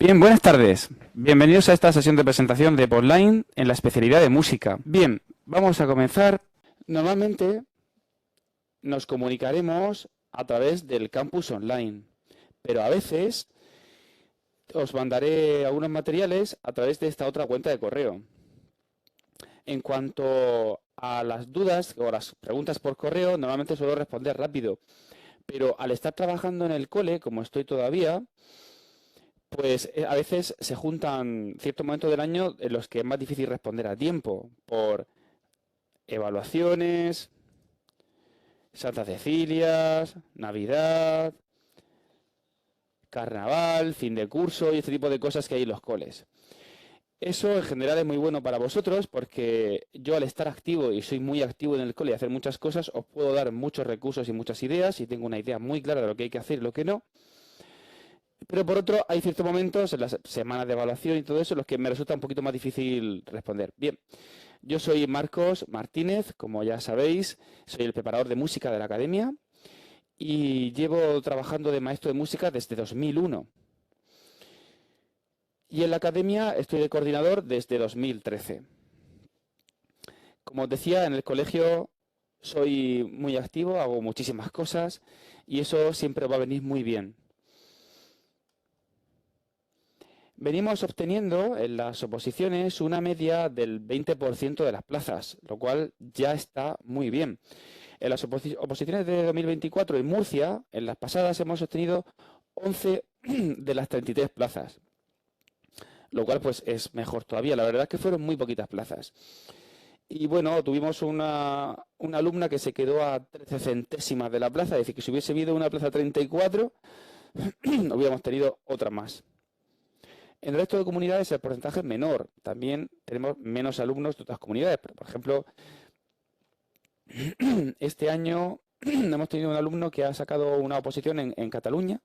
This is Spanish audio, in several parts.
Bien, buenas tardes. Bienvenidos a esta sesión de presentación de Podline en la especialidad de música. Bien, vamos a comenzar. Normalmente nos comunicaremos a través del campus online, pero a veces os mandaré algunos materiales a través de esta otra cuenta de correo. En cuanto a las dudas o las preguntas por correo, normalmente suelo responder rápido, pero al estar trabajando en el cole, como estoy todavía, pues a veces se juntan ciertos momentos del año en los que es más difícil responder a tiempo, por evaluaciones, Santa Cecilia, Navidad, Carnaval, fin de curso y este tipo de cosas que hay en los coles. Eso en general es muy bueno para vosotros porque yo al estar activo y soy muy activo en el cole y hacer muchas cosas, os puedo dar muchos recursos y muchas ideas y tengo una idea muy clara de lo que hay que hacer y lo que no. Pero por otro, hay ciertos momentos en las semanas de evaluación y todo eso en los que me resulta un poquito más difícil responder. Bien, yo soy Marcos Martínez, como ya sabéis, soy el preparador de música de la academia y llevo trabajando de maestro de música desde 2001. Y en la academia estoy de coordinador desde 2013. Como os decía, en el colegio soy muy activo, hago muchísimas cosas y eso siempre va a venir muy bien. Venimos obteniendo en las oposiciones una media del 20% de las plazas, lo cual ya está muy bien. En las oposiciones de 2024 en Murcia, en las pasadas hemos obtenido 11 de las 33 plazas, lo cual pues es mejor todavía. La verdad es que fueron muy poquitas plazas. Y bueno, tuvimos una alumna que se quedó a 13 centésimas de la plaza, es decir, que si hubiese habido una plaza 34, hubiéramos tenido otra más. En el resto de comunidades el porcentaje es menor. También tenemos menos alumnos de otras comunidades. Pero, por ejemplo, este año hemos tenido un alumno que ha sacado una oposición en Cataluña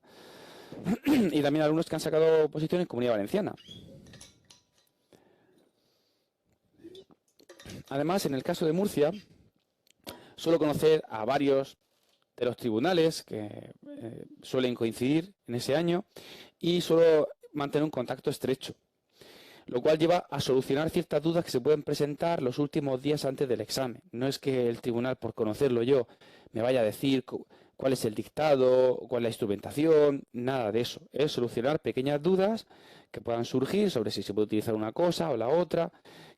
y también alumnos que han sacado oposición en Comunidad Valenciana. Además, en el caso de Murcia, suelo conocer a varios de los tribunales que suelen coincidir en ese año y suelo mantener un contacto estrecho, lo cual lleva a solucionar ciertas dudas que se pueden presentar los últimos días antes del examen. No es que el tribunal, por conocerlo yo, me vaya a decir cuál es el dictado, cuál es la instrumentación, nada de eso. Es solucionar pequeñas dudas que puedan surgir sobre si se puede utilizar una cosa o la otra,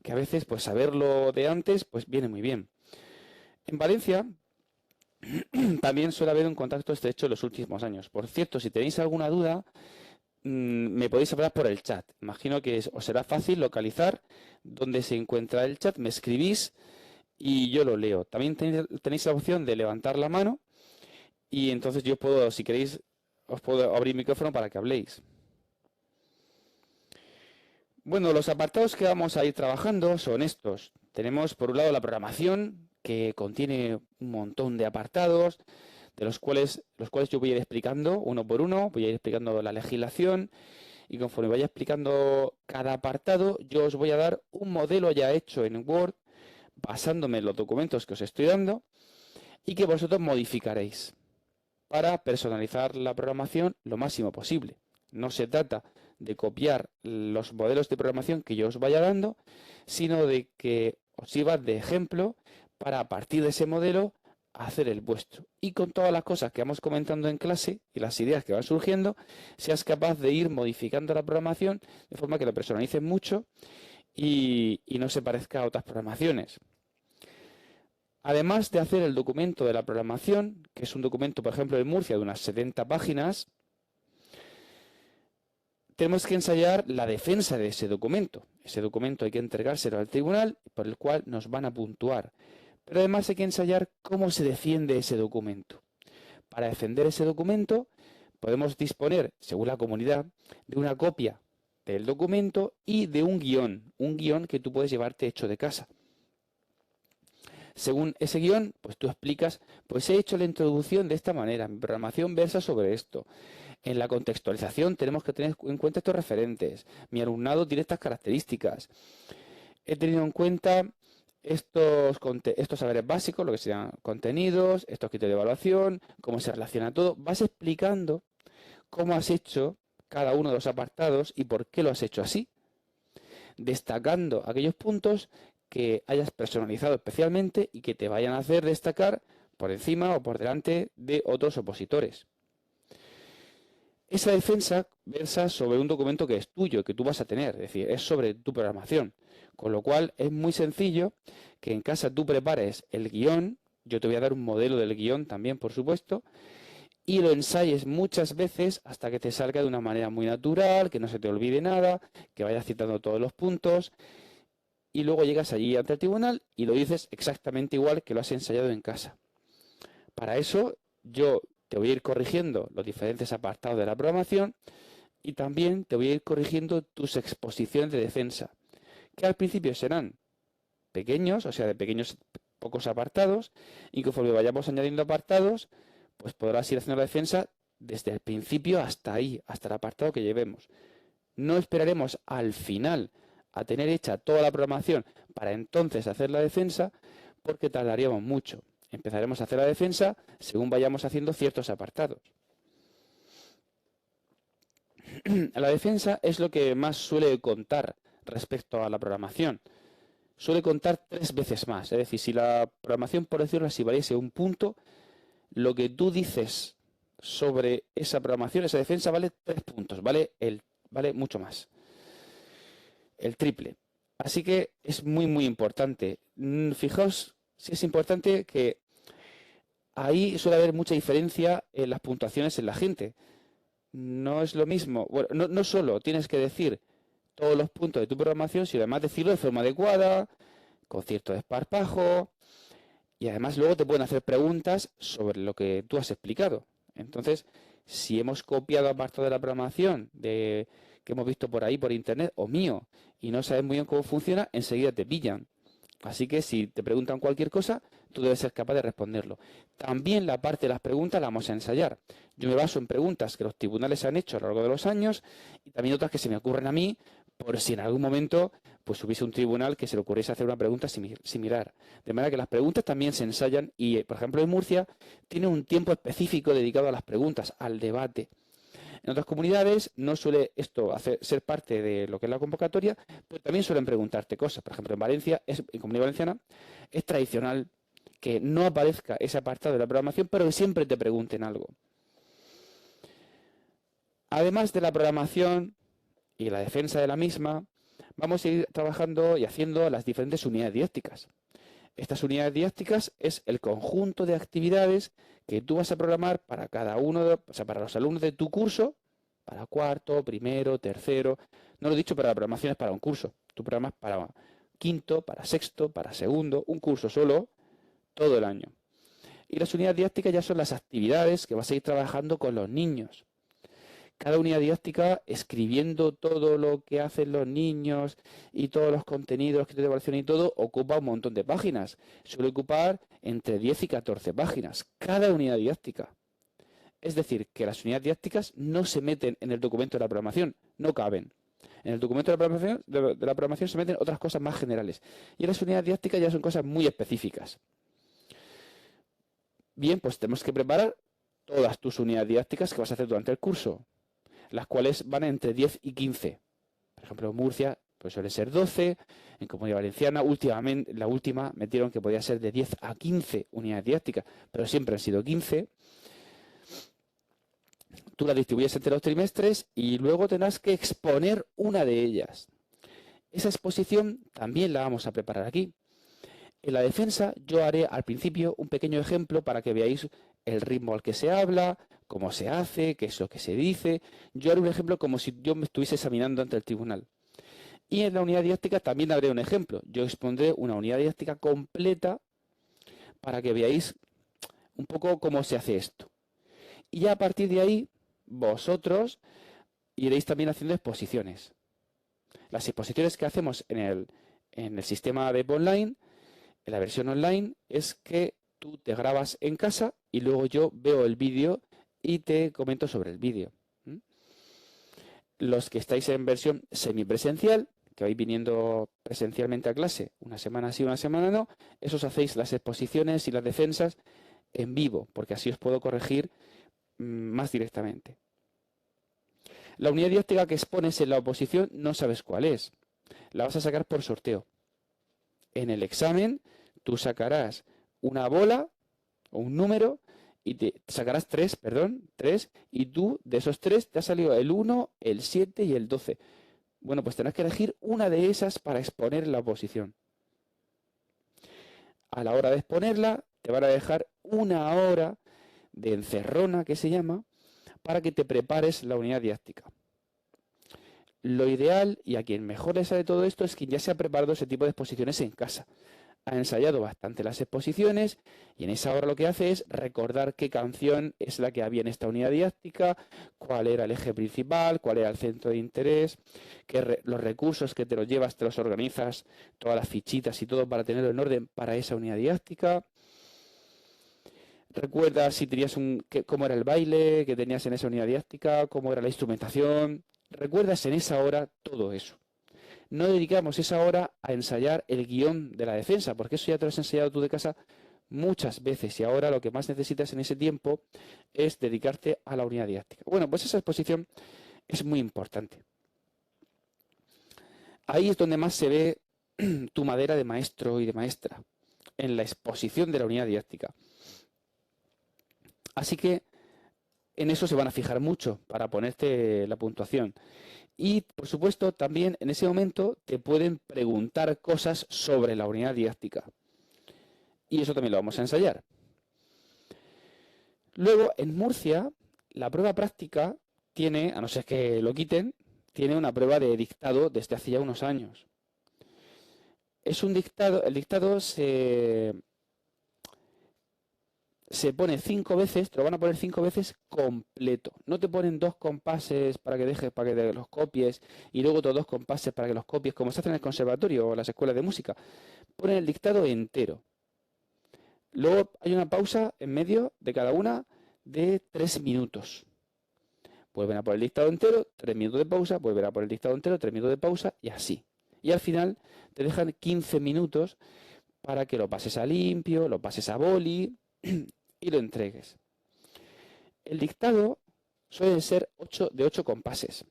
que a veces pues saberlo de antes pues viene muy bien. En Valencia también suele haber un contacto estrecho en los últimos años. Por cierto, si tenéis alguna duda, me podéis hablar por el chat. Imagino que os será fácil localizar dónde se encuentra el chat. Me escribís y yo lo leo. También tenéis la opción de levantar la mano y entonces yo puedo, si queréis, os puedo abrir el micrófono para que habléis. Bueno, los apartados que vamos a ir trabajando son estos. Tenemos por un lado la programación, que contiene un montón de apartados, de los cuales yo voy a ir explicando uno por uno, voy a ir explicando la legislación y conforme vaya explicando cada apartado, yo os voy a dar un modelo ya hecho en Word, basándome en los documentos que os estoy dando y que vosotros modificaréis para personalizar la programación lo máximo posible. No se trata de copiar los modelos de programación que yo os vaya dando, sino de que os sirva de ejemplo para a partir de ese modelo hacer el vuestro. Y con todas las cosas que vamos comentando en clase y las ideas que van surgiendo, seas capaz de ir modificando la programación de forma que lo personalices mucho y no se parezca a otras programaciones. Además de hacer el documento de la programación, que es un documento, por ejemplo, de Murcia de unas 70 páginas, tenemos que ensayar la defensa de ese documento. Ese documento hay que entregárselo al tribunal por el cual nos van a puntuar. Pero además hay que ensayar cómo se defiende ese documento. Para defender ese documento podemos disponer, según la comunidad, de una copia del documento y de un guión que tú puedes llevarte hecho de casa. Según ese guión, pues tú explicas, pues he hecho la introducción de esta manera, mi programación versa sobre esto. En la contextualización tenemos que tener en cuenta estos referentes. Mi alumnado tiene estas características. He tenido en cuenta estos saberes básicos, lo que sean contenidos, estos criterios de evaluación, cómo se relaciona todo. Vas explicando cómo has hecho cada uno de los apartados y por qué lo has hecho así, destacando aquellos puntos que hayas personalizado especialmente y que te vayan a hacer destacar por encima o por delante de otros opositores. Esa defensa versa sobre un documento que es tuyo, que tú vas a tener, es decir, es sobre tu programación. Con lo cual es muy sencillo que en casa tú prepares el guión, yo te voy a dar un modelo del guión también, por supuesto, y lo ensayes muchas veces hasta que te salga de una manera muy natural, que no se te olvide nada, que vayas citando todos los puntos, y luego llegas allí ante el tribunal y lo dices exactamente igual que lo has ensayado en casa. Para eso yo te voy a ir corrigiendo los diferentes apartados de la programación y también te voy a ir corrigiendo tus exposiciones de defensa, que al principio serán pequeños, o sea, de pequeños pocos apartados, y conforme vayamos añadiendo apartados, pues podrás ir haciendo la defensa desde el principio hasta ahí, hasta el apartado que llevemos. No esperaremos al final a tener hecha toda la programación para entonces hacer la defensa, porque tardaríamos mucho. Empezaremos a hacer la defensa según vayamos haciendo ciertos apartados. La defensa es lo que más suele contar respecto a la programación. Suele contar 3 veces más. Es decir, si la programación, por decirlo así, valiese un punto, lo que tú dices sobre esa programación, esa defensa, vale 3 puntos, vale mucho más, el triple. Así que es muy, muy importante. Fijaos si es importante que ahí suele haber mucha diferencia en las puntuaciones en la gente. No es lo mismo, bueno, no solo tienes que decir todos los puntos de tu programación, sino además decirlo de forma adecuada, con cierto desparpajo, y además luego te pueden hacer preguntas sobre lo que tú has explicado. Entonces, si hemos copiado apartado de la programación que hemos visto por ahí, por internet, o mío, y no sabes muy bien cómo funciona, enseguida te pillan. Así que si te preguntan cualquier cosa, tú debes ser capaz de responderlo. También la parte de las preguntas la vamos a ensayar. Yo me baso en preguntas que los tribunales han hecho a lo largo de los años y también otras que se me ocurren a mí, por si en algún momento pues hubiese un tribunal que se le ocurriese hacer una pregunta similar. De manera que las preguntas también se ensayan y, por ejemplo, en Murcia tiene un tiempo específico dedicado a las preguntas, al debate. En otras comunidades no suele esto ser parte de lo que es la convocatoria, pero también suelen preguntarte cosas. Por ejemplo, en Valencia, en Comunidad Valenciana, es tradicional que no aparezca ese apartado de la programación, pero que siempre te pregunten algo. Además de la programación y la defensa de la misma, vamos a ir trabajando y haciendo las diferentes unidades didácticas. Estas unidades didácticas es el conjunto de actividades que tú vas a programar para cada uno, o sea, para los alumnos de tu curso, para cuarto, primero, tercero. No lo he dicho, pero la programación es para un curso. Tú programas para quinto, para sexto, para segundo, un curso solo, todo el año. Y las unidades didácticas ya son las actividades que vas a ir trabajando con los niños. Cada unidad didáctica escribiendo todo lo que hacen los niños y todos los contenidos, criterios de evaluación y todo, ocupa un montón de páginas. Suele ocupar entre 10 y 14 páginas, cada unidad didáctica. Es decir, que las unidades didácticas no se meten en el documento de la programación, no caben. En el documento de la programación se meten otras cosas más generales. Y en las unidades didácticas ya son cosas muy específicas. Bien, pues tenemos que preparar todas tus unidades didácticas que vas a hacer durante el curso, las cuales van entre 10 y 15. Por ejemplo, en Murcia pues suele ser 12, en Comunidad Valenciana últimamente, la última metieron que podía ser de 10 a 15 unidades didácticas, pero siempre han sido 15. Tú las distribuyes entre los trimestres y luego tendrás que exponer una de ellas. Esa exposición también la vamos a preparar aquí. En la defensa yo haré al principio un pequeño ejemplo para que veáis el ritmo al que se habla, cómo se hace, qué es lo que se dice. Yo haré un ejemplo como si yo me estuviese examinando ante el tribunal. Y en la unidad didáctica también haré un ejemplo. Yo expondré una unidad didáctica completa para que veáis un poco cómo se hace esto. Y ya a partir de ahí, vosotros iréis también haciendo exposiciones. Las exposiciones que hacemos en el sistema de online, en la versión online, es que tú te grabas en casa y luego yo veo el vídeo y te comento sobre el vídeo. Los que estáis en versión semipresencial, que vais viniendo presencialmente a clase, una semana sí, una semana no, esos hacéis las exposiciones y las defensas en vivo, porque así os puedo corregir más directamente. La unidad didáctica que expones en la oposición no sabes cuál es. La vas a sacar por sorteo. En el examen tú sacarás una bola o un número y te sacarás tres, y tú de esos tres te ha salido el 1, el 7 y el 12. Bueno, pues tendrás que elegir una de esas para exponer en la oposición. A la hora de exponerla te van a dejar una hora de encerrona, que se llama, para que te prepares la unidad didáctica. Lo ideal, y a quien mejor le sabe todo esto, es quien ya se ha preparado ese tipo de exposiciones en casa. Ha ensayado bastante las exposiciones y en esa hora lo que hace es recordar qué canción es la que había en esta unidad didáctica, cuál era el eje principal, cuál era el centro de interés, los recursos que te los llevas, te los organizas, todas las fichitas y todo para tenerlo en orden para esa unidad didáctica. Recuerda si tenías cómo era el baile que tenías en esa unidad didáctica, cómo era la instrumentación. Recuerdas en esa hora todo eso. No dedicamos esa hora a ensayar el guión de la defensa, porque eso ya te lo has ensayado tú de casa muchas veces y ahora lo que más necesitas en ese tiempo es dedicarte a la unidad didáctica. Bueno, pues esa exposición es muy importante. Ahí es donde más se ve tu madera de maestro y de maestra, en la exposición de la unidad didáctica. Así que en eso se van a fijar mucho para ponerte la puntuación. Y, por supuesto, también en ese momento te pueden preguntar cosas sobre la unidad didáctica. Y eso también lo vamos a ensayar. Luego, en Murcia, la prueba práctica tiene, a no ser que lo quiten, tiene una prueba de dictado desde hace ya unos años. Es un dictado, el dictado se pone 5 veces, te lo van a poner 5 veces completo. No te ponen 2 compases para que te los copies y luego otros 2 compases para que los copies, como se hace en el conservatorio o en las escuelas de música. Ponen el dictado entero. Luego hay una pausa en medio de cada una de 3 minutos. Vuelven a poner el dictado entero, 3 minutos de pausa, vuelven a poner el dictado entero, 3 minutos de pausa y así. Y al final te dejan 15 minutos para que lo pases a limpio, lo pases a boli y lo entregues. El dictado suele ser de 8 compases.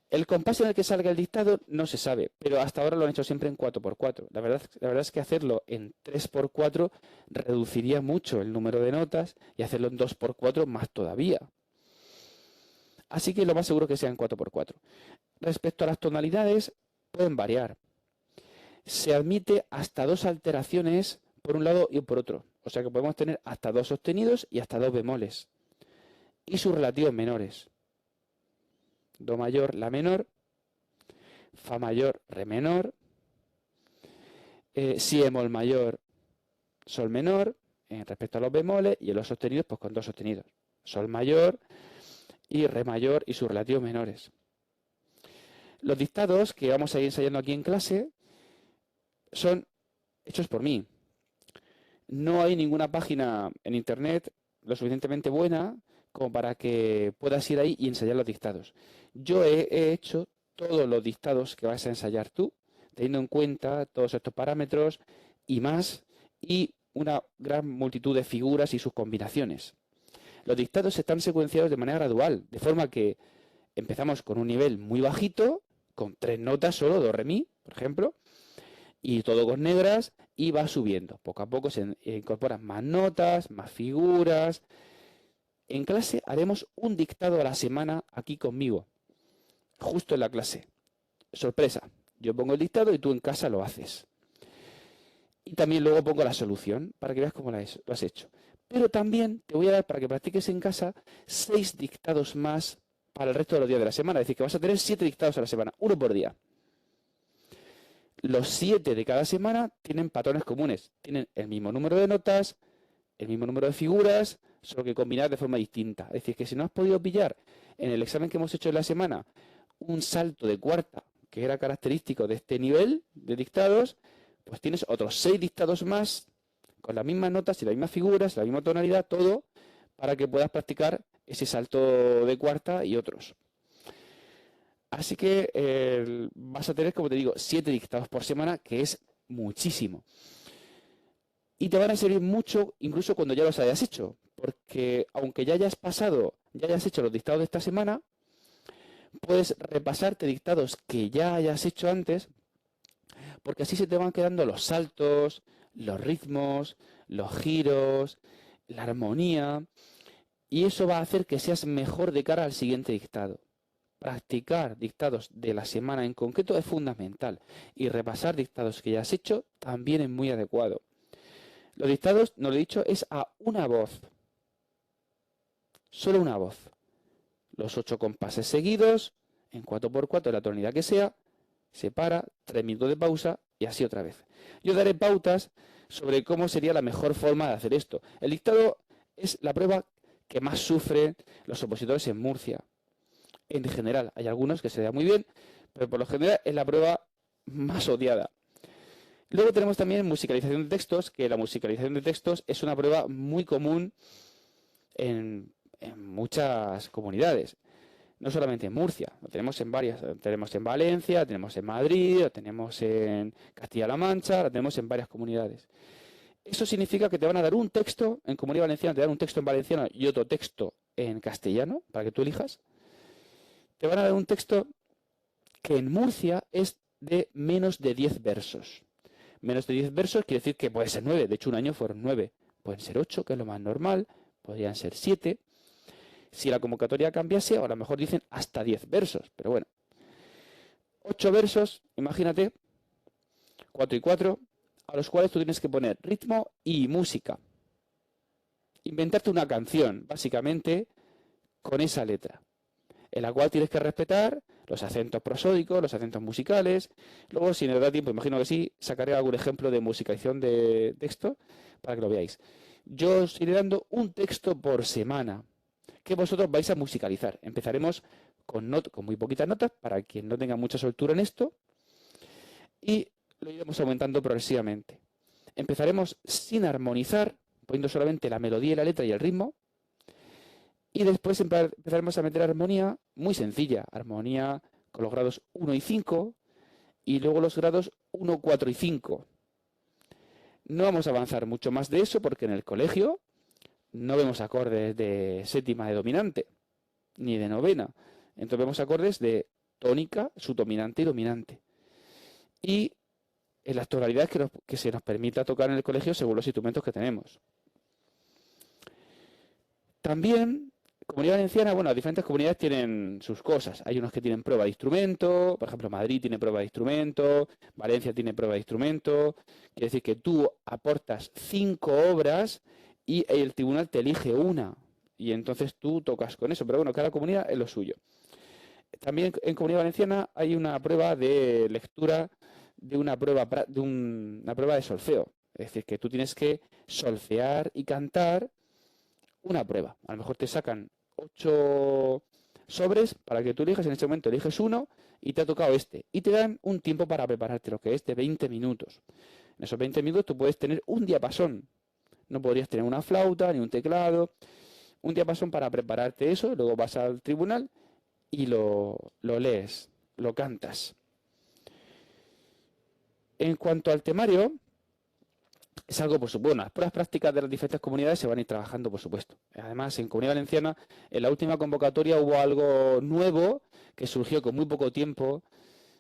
El compás en el que salga el dictado no se sabe, pero hasta ahora lo han hecho siempre en 4×4. La verdad es que hacerlo en 3×4 reduciría mucho el número de notas y hacerlo en 2×4 más todavía. Así que lo más seguro que sea en 4×4. Respecto a las tonalidades, pueden variar. Se admite hasta 2 alteraciones por un lado y por otro. O sea que podemos tener hasta 2 sostenidos y hasta 2 bemoles. Y sus relativos menores. Do mayor, la menor. Fa mayor, re menor. Si bemol mayor, sol menor. Respecto a los bemoles. Y en los sostenidos, pues con 2 sostenidos. Sol mayor y re mayor y sus relativos menores. Los dictados que vamos a ir ensayando aquí en clase son hechos por mí. No hay ninguna página en internet lo suficientemente buena como para que puedas ir ahí y ensayar los dictados. Yo he hecho todos los dictados que vas a ensayar tú, teniendo en cuenta todos estos parámetros y más, y una gran multitud de figuras y sus combinaciones. Los dictados están secuenciados de manera gradual, de forma que empezamos con un nivel muy bajito, con 3 notas solo, do, re, mi, por ejemplo, y todo con negras, y va subiendo. Poco a poco se incorporan más notas, más figuras. En clase haremos un dictado a la semana aquí conmigo, justo en la clase. Sorpresa, yo pongo el dictado y tú en casa lo haces. Y también luego pongo la solución para que veas cómo lo has hecho. Pero también te voy a dar, para que practiques en casa, 6 dictados más para el resto de los días de la semana. Es decir, que vas a tener 7 dictados a la semana, 1 por día. Los 7 de cada semana tienen patrones comunes. Tienen el mismo número de notas, el mismo número de figuras, solo que combinadas de forma distinta. Es decir, que si no has podido pillar en el examen que hemos hecho en la semana un salto de cuarta, que era característico de este nivel de dictados, pues tienes otros 6 dictados más con las mismas notas y las mismas figuras, la misma tonalidad, todo, para que puedas practicar ese salto de cuarta y otros. Así que vas a tener, como te digo, 7 dictados por semana, que es muchísimo. Y te van a servir mucho incluso cuando ya los hayas hecho, porque aunque ya hayas pasado, ya hayas hecho los dictados de esta semana, puedes repasarte dictados que ya hayas hecho antes, porque así se te van quedando los saltos, los ritmos, los giros, la armonía, y eso va a hacer que seas mejor de cara al siguiente dictado. Practicar dictados de la semana en concreto es fundamental, y repasar dictados que ya has hecho también es muy adecuado. Los dictados, no lo he dicho, es a una voz, solo una voz. Los 8 compases seguidos, en 4x4, la tonalidad que sea, se para, 3 minutos de pausa y así otra vez. Yo daré pautas sobre cómo sería la mejor forma de hacer esto. El dictado es la prueba que más sufren los opositores en Murcia. En general, hay algunos que se dan muy bien, pero por lo general es la prueba más odiada. Luego tenemos también musicalización de textos, que la musicalización de textos es una prueba muy común en muchas comunidades. No solamente en Murcia, lo tenemos en varias, lo tenemos en Valencia, lo tenemos en Madrid, lo tenemos en Castilla-La Mancha, lo tenemos en varias comunidades. Eso significa que te van a dar un texto, en Comunidad Valenciana te dan un texto en valenciano y otro texto en castellano, para que tú elijas. Te van a dar un texto que en Murcia es de menos de 10 versos. Menos de 10 versos quiere decir que puede ser 9, de hecho un año fueron 9, pueden ser 8, que es lo más normal, podrían ser 7. Si la convocatoria cambiase, o a lo mejor dicen hasta 10 versos, pero bueno. 8 versos, imagínate, 4 y 4, a los cuales tú tienes que poner ritmo y música. Inventarte una canción, básicamente, con esa letra, en la cual tienes que respetar los acentos prosódicos, los acentos musicales. Luego, si nos da tiempo, imagino que sí, sacaré algún ejemplo de musicalización de texto para que lo veáis. Yo os iré dando un texto por semana que vosotros vais a musicalizar. Empezaremos con muy poquitas notas, para quien no tenga mucha soltura en esto, y lo iremos aumentando progresivamente. Empezaremos sin armonizar, poniendo solamente la melodía y la letra y el ritmo, y después empezaremos a meter armonía muy sencilla, armonía con los grados 1 y 5, y luego los grados 1, 4 y 5. No vamos a avanzar mucho más de eso, porque en el colegio no vemos acordes de séptima de dominante, ni de novena. Entonces vemos acordes de tónica, subdominante y dominante. Y en las tonalidades que se nos permita tocar en el colegio según los instrumentos que tenemos. También, Comunidad Valenciana, bueno, las diferentes comunidades tienen sus cosas. Hay unos que tienen prueba de instrumento, por ejemplo, Madrid tiene prueba de instrumento, Valencia tiene prueba de instrumento. Quiere decir que tú aportas 5 obras y el tribunal te elige una, y entonces tú tocas con eso, pero bueno, cada comunidad es lo suyo. También en Comunidad Valenciana hay una prueba de lectura de una prueba de solfeo, es decir, que tú tienes que solfear y cantar una prueba. A lo mejor te sacan 8 sobres para que tú elijas, en este momento eliges uno y te ha tocado este, y te dan un tiempo para prepararte, lo que es de 20 minutos. En esos 20 minutos tú puedes tener un diapasón. No podrías tener una flauta ni un teclado. Un diapasón para prepararte eso, luego vas al tribunal y lo lees, lo cantas. En cuanto al temario, es algo, por supuesto, las pruebas prácticas de las diferentes comunidades se van a ir trabajando, por supuesto. Además, en Comunidad Valenciana, en la última convocatoria hubo algo nuevo que surgió con muy poco tiempo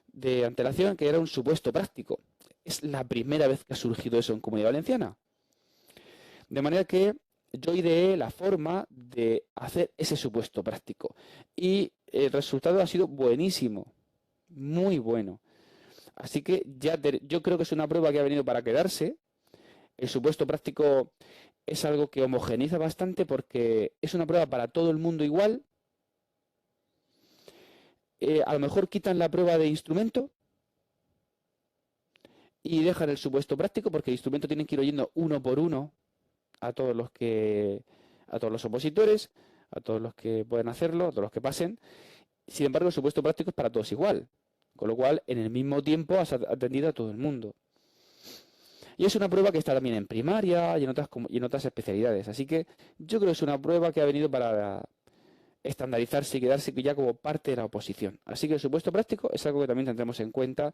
de antelación, que era un supuesto práctico. Es la primera vez que ha surgido eso en Comunidad Valenciana. De manera que yo ideé la forma de hacer ese supuesto práctico. Y el resultado ha sido buenísimo, muy bueno. Así que yo creo que es una prueba que ha venido para quedarse. El supuesto práctico es algo que homogeniza bastante, porque es una prueba para todo el mundo igual. A lo mejor quitan la prueba de instrumento y dejan el supuesto práctico, porque el instrumento tienen que ir oyendo uno por uno a todos los opositores, a todos los que pueden hacerlo, a todos los que pasen. Sin embargo, el supuesto práctico es para todos igual, con lo cual en el mismo tiempo has atendido a todo el mundo. Y es una prueba que está también en primaria y en otras especialidades. Así que yo creo que es una prueba que ha venido para estandarizarse y quedarse ya como parte de la oposición. Así que el supuesto práctico es algo que también tendremos en cuenta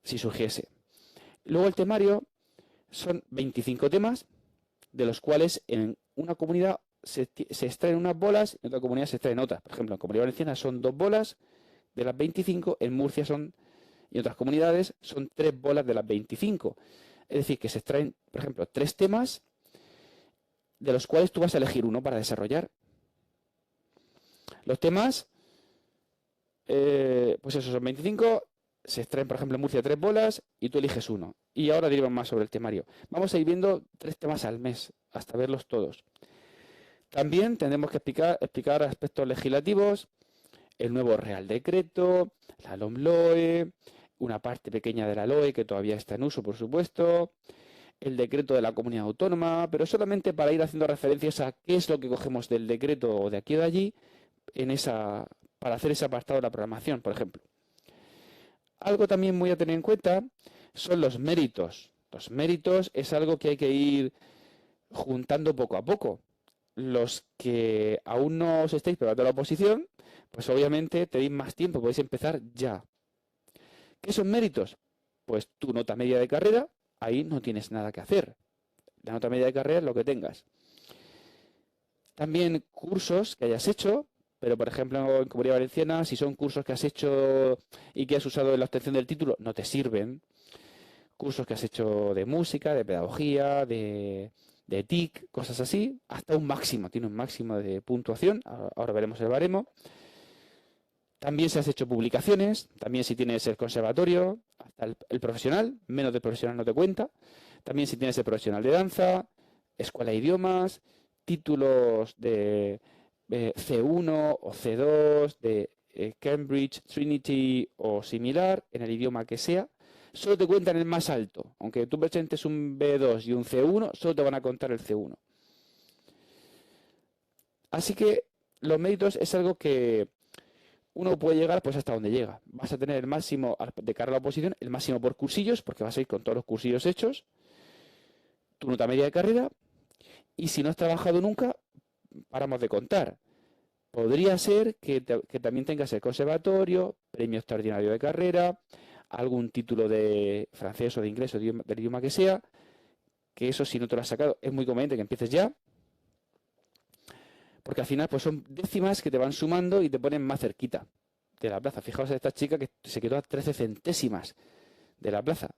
si surgiese. Luego el temario son 25 temas de los cuales en una comunidad se extraen unas bolas, en otra comunidad se extraen otras. Por ejemplo, en Comunidad Valenciana son 2 bolas de las 25, en Murcia y en otras comunidades son 3 bolas de las 25. Es decir, que se extraen, por ejemplo, 3 temas de los cuales tú vas a elegir uno para desarrollar. Los temas, pues eso, son 25, se extraen, por ejemplo, en Murcia 3 bolas y tú eliges uno. Y ahora derivan más sobre el temario. Vamos a ir viendo 3 temas al mes, hasta verlos todos. También tendremos que explicar aspectos legislativos, el nuevo Real Decreto, la LOMLOE, una parte pequeña de la LOE que todavía está en uso, por supuesto, el decreto de la comunidad autónoma, pero solamente para ir haciendo referencias a qué es lo que cogemos del decreto o de aquí o de allí para hacer ese apartado de la programación, por ejemplo. Algo también muy a tener en cuenta son los méritos. Los méritos es algo que hay que ir juntando poco a poco. Los que aún no os estáis preparando la oposición, pues obviamente tenéis más tiempo, podéis empezar ya. ¿Qué son méritos? Pues tu nota media de carrera, ahí no tienes nada que hacer. La nota media de carrera es lo que tengas. También cursos que hayas hecho, pero por ejemplo en Comunidad Valenciana, si son cursos que has hecho y que has usado en la obtención del título, no te sirven. Cursos que has hecho de música, de pedagogía, de TIC, cosas así, hasta un máximo, tiene un máximo de puntuación, ahora veremos el baremo. También si has hecho publicaciones, también si tienes el conservatorio, hasta el profesional, menos del profesional no te cuenta. También si tienes el profesional de danza, escuela de idiomas, títulos de C1 o C2, de Cambridge, Trinity o similar, en el idioma que sea. Solo te cuentan el más alto. Aunque tú presentes un B2 y un C1, solo te van a contar el C1. Así que los méritos es algo que uno puede llegar pues hasta donde llega. Vas a tener el máximo de cara a la oposición, el máximo por cursillos, porque vas a ir con todos los cursillos hechos, tu nota media de carrera, y si no has trabajado nunca, paramos de contar. Podría ser que también tengas el conservatorio, premio extraordinario de carrera, algún título de francés o de inglés o del idioma que sea, que eso si no te lo has sacado es muy conveniente que empieces ya, porque al final pues son décimas que te van sumando y te ponen más cerquita de la plaza. Fijaos a esta chica que se quedó a 13 centésimas de la plaza.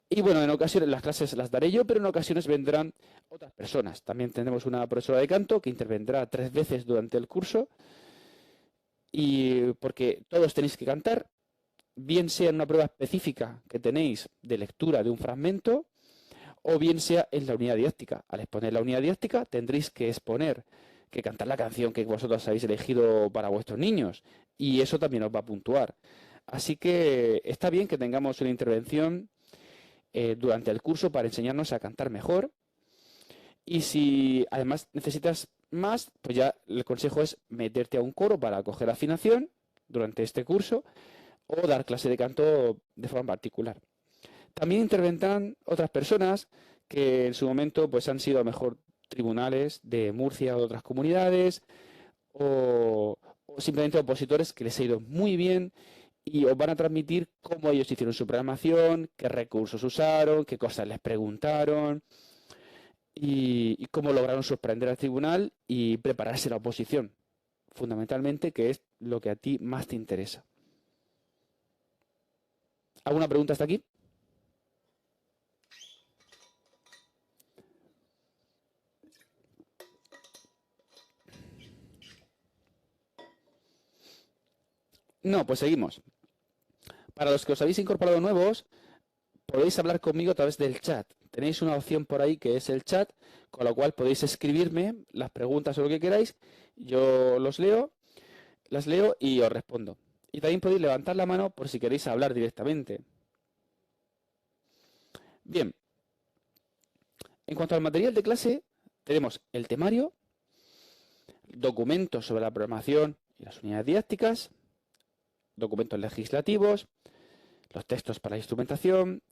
Y bueno, en ocasiones las clases las daré yo, pero en ocasiones vendrán otras personas. También tendremos una profesora de canto que intervendrá 3 veces durante el curso, y porque todos tenéis que cantar, bien sea en una prueba específica que tenéis de lectura de un fragmento, o bien sea en la unidad didáctica. Al exponer la unidad didáctica tendréis que cantar la canción que vosotros habéis elegido para vuestros niños, y eso también os va a puntuar. Así que está bien que tengamos una intervención durante el curso para enseñarnos a cantar mejor, y si además necesitas más, pues ya el consejo es meterte a un coro para coger afinación durante este curso o dar clase de canto de forma particular. También intervendrán otras personas que en su momento pues han sido a lo mejor tribunales de Murcia o de otras comunidades, o simplemente opositores que les ha ido muy bien y os van a transmitir cómo ellos hicieron su programación, qué recursos usaron, qué cosas les preguntaron y cómo lograron sorprender al tribunal y prepararse la oposición, fundamentalmente, que es lo que a ti más te interesa. ¿Alguna pregunta hasta aquí? No, pues seguimos. Para los que os habéis incorporado nuevos, podéis hablar conmigo a través del chat. Tenéis una opción por ahí que es el chat, con lo cual podéis escribirme las preguntas o lo que queráis. Yo las leo y os respondo. Y también podéis levantar la mano por si queréis hablar directamente. Bien. En cuanto al material de clase, tenemos el temario, documentos sobre la programación y las unidades didácticas, documentos legislativos, los textos para la instrumentación,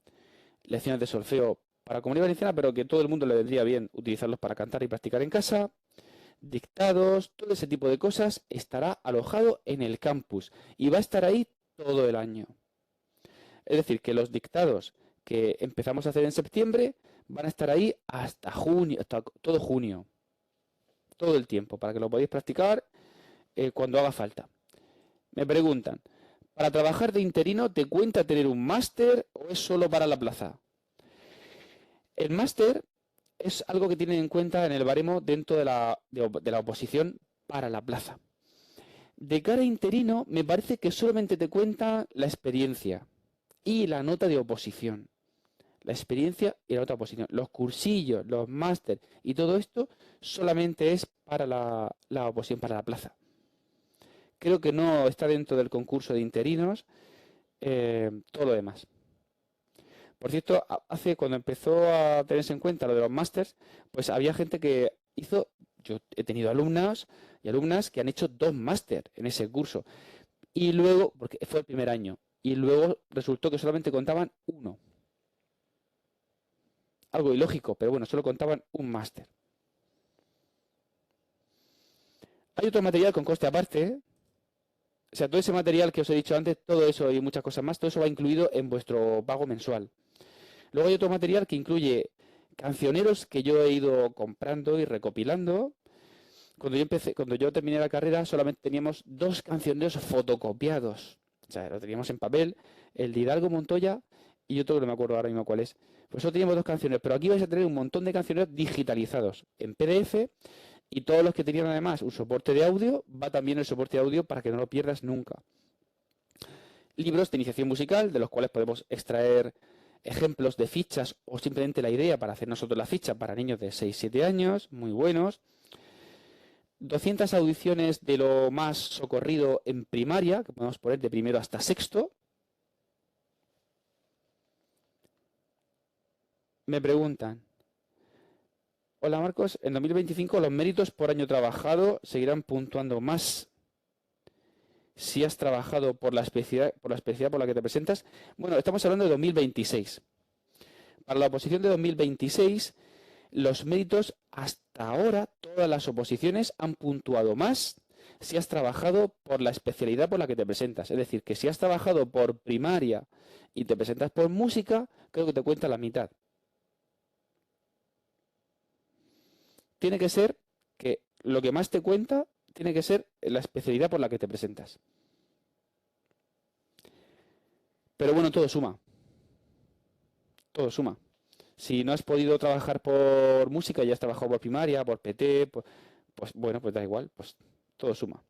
lecciones de solfeo para la Comunidad Valenciana, pero que todo el mundo le vendría bien utilizarlos para cantar y practicar en casa, dictados, todo ese tipo de cosas estará alojado en el campus y va a estar ahí todo el año. Es decir, que los dictados que empezamos a hacer en septiembre van a estar ahí hasta junio, hasta todo junio, todo el tiempo, para que lo podáis practicar cuando haga falta. Me preguntan, ¿para trabajar de interino te cuenta tener un máster o es solo para la plaza? El máster es algo que tienen en cuenta en el baremo dentro de la oposición para la plaza. De cara a interino, me parece que solamente te cuenta la experiencia y la nota de oposición. La experiencia y la nota de oposición. Los cursillos, los máster y todo esto solamente es para la oposición, para la plaza. Creo que no está dentro del concurso de interinos todo lo demás. Por cierto, cuando empezó a tenerse en cuenta lo de los másters, pues había gente que hizo, yo he tenido alumnas y alumnas que han hecho 2 máster en ese curso. Y luego, porque fue el primer año, y luego resultó que solamente contaban 1. Algo ilógico, pero bueno, solo contaban un máster. Hay otro material con coste aparte, ¿eh? O sea, todo ese material que os he dicho antes, todo eso y muchas cosas más, todo eso va incluido en vuestro pago mensual. Luego hay otro material que incluye cancioneros que yo he ido comprando y recopilando. Cuando yo terminé la carrera, solamente teníamos 2 cancioneros fotocopiados. O sea, lo teníamos en papel, el de Hidalgo Montoya y otro que no me acuerdo ahora mismo cuál es. Pues solo teníamos 2 cancioneros, pero aquí vais a tener un montón de cancioneros digitalizados en PDF y todos los que tenían además un soporte de audio, va también el soporte de audio para que no lo pierdas nunca. Libros de iniciación musical, de los cuales podemos extraer ejemplos de fichas o simplemente la idea para hacer nosotros la ficha para niños de 6-7 años, muy buenos. 200 audiciones de lo más socorrido en primaria, que podemos poner de primero hasta sexto. Me preguntan, hola Marcos, en 2025 los méritos por año trabajado seguirán puntuando más si has trabajado por la especialidad por la que te presentas. Bueno, estamos hablando de 2026. Para la oposición de 2026, los méritos hasta ahora, todas las oposiciones han puntuado más si has trabajado por la especialidad por la que te presentas. Es decir, que si has trabajado por primaria y te presentas por música, creo que te cuenta la mitad. Tiene que ser que lo que más te cuenta tiene que ser la especialidad por la que te presentas. Pero bueno, todo suma. Todo suma. Si no has podido trabajar por música y has trabajado por primaria, por PT, pues bueno, pues da igual, pues todo suma.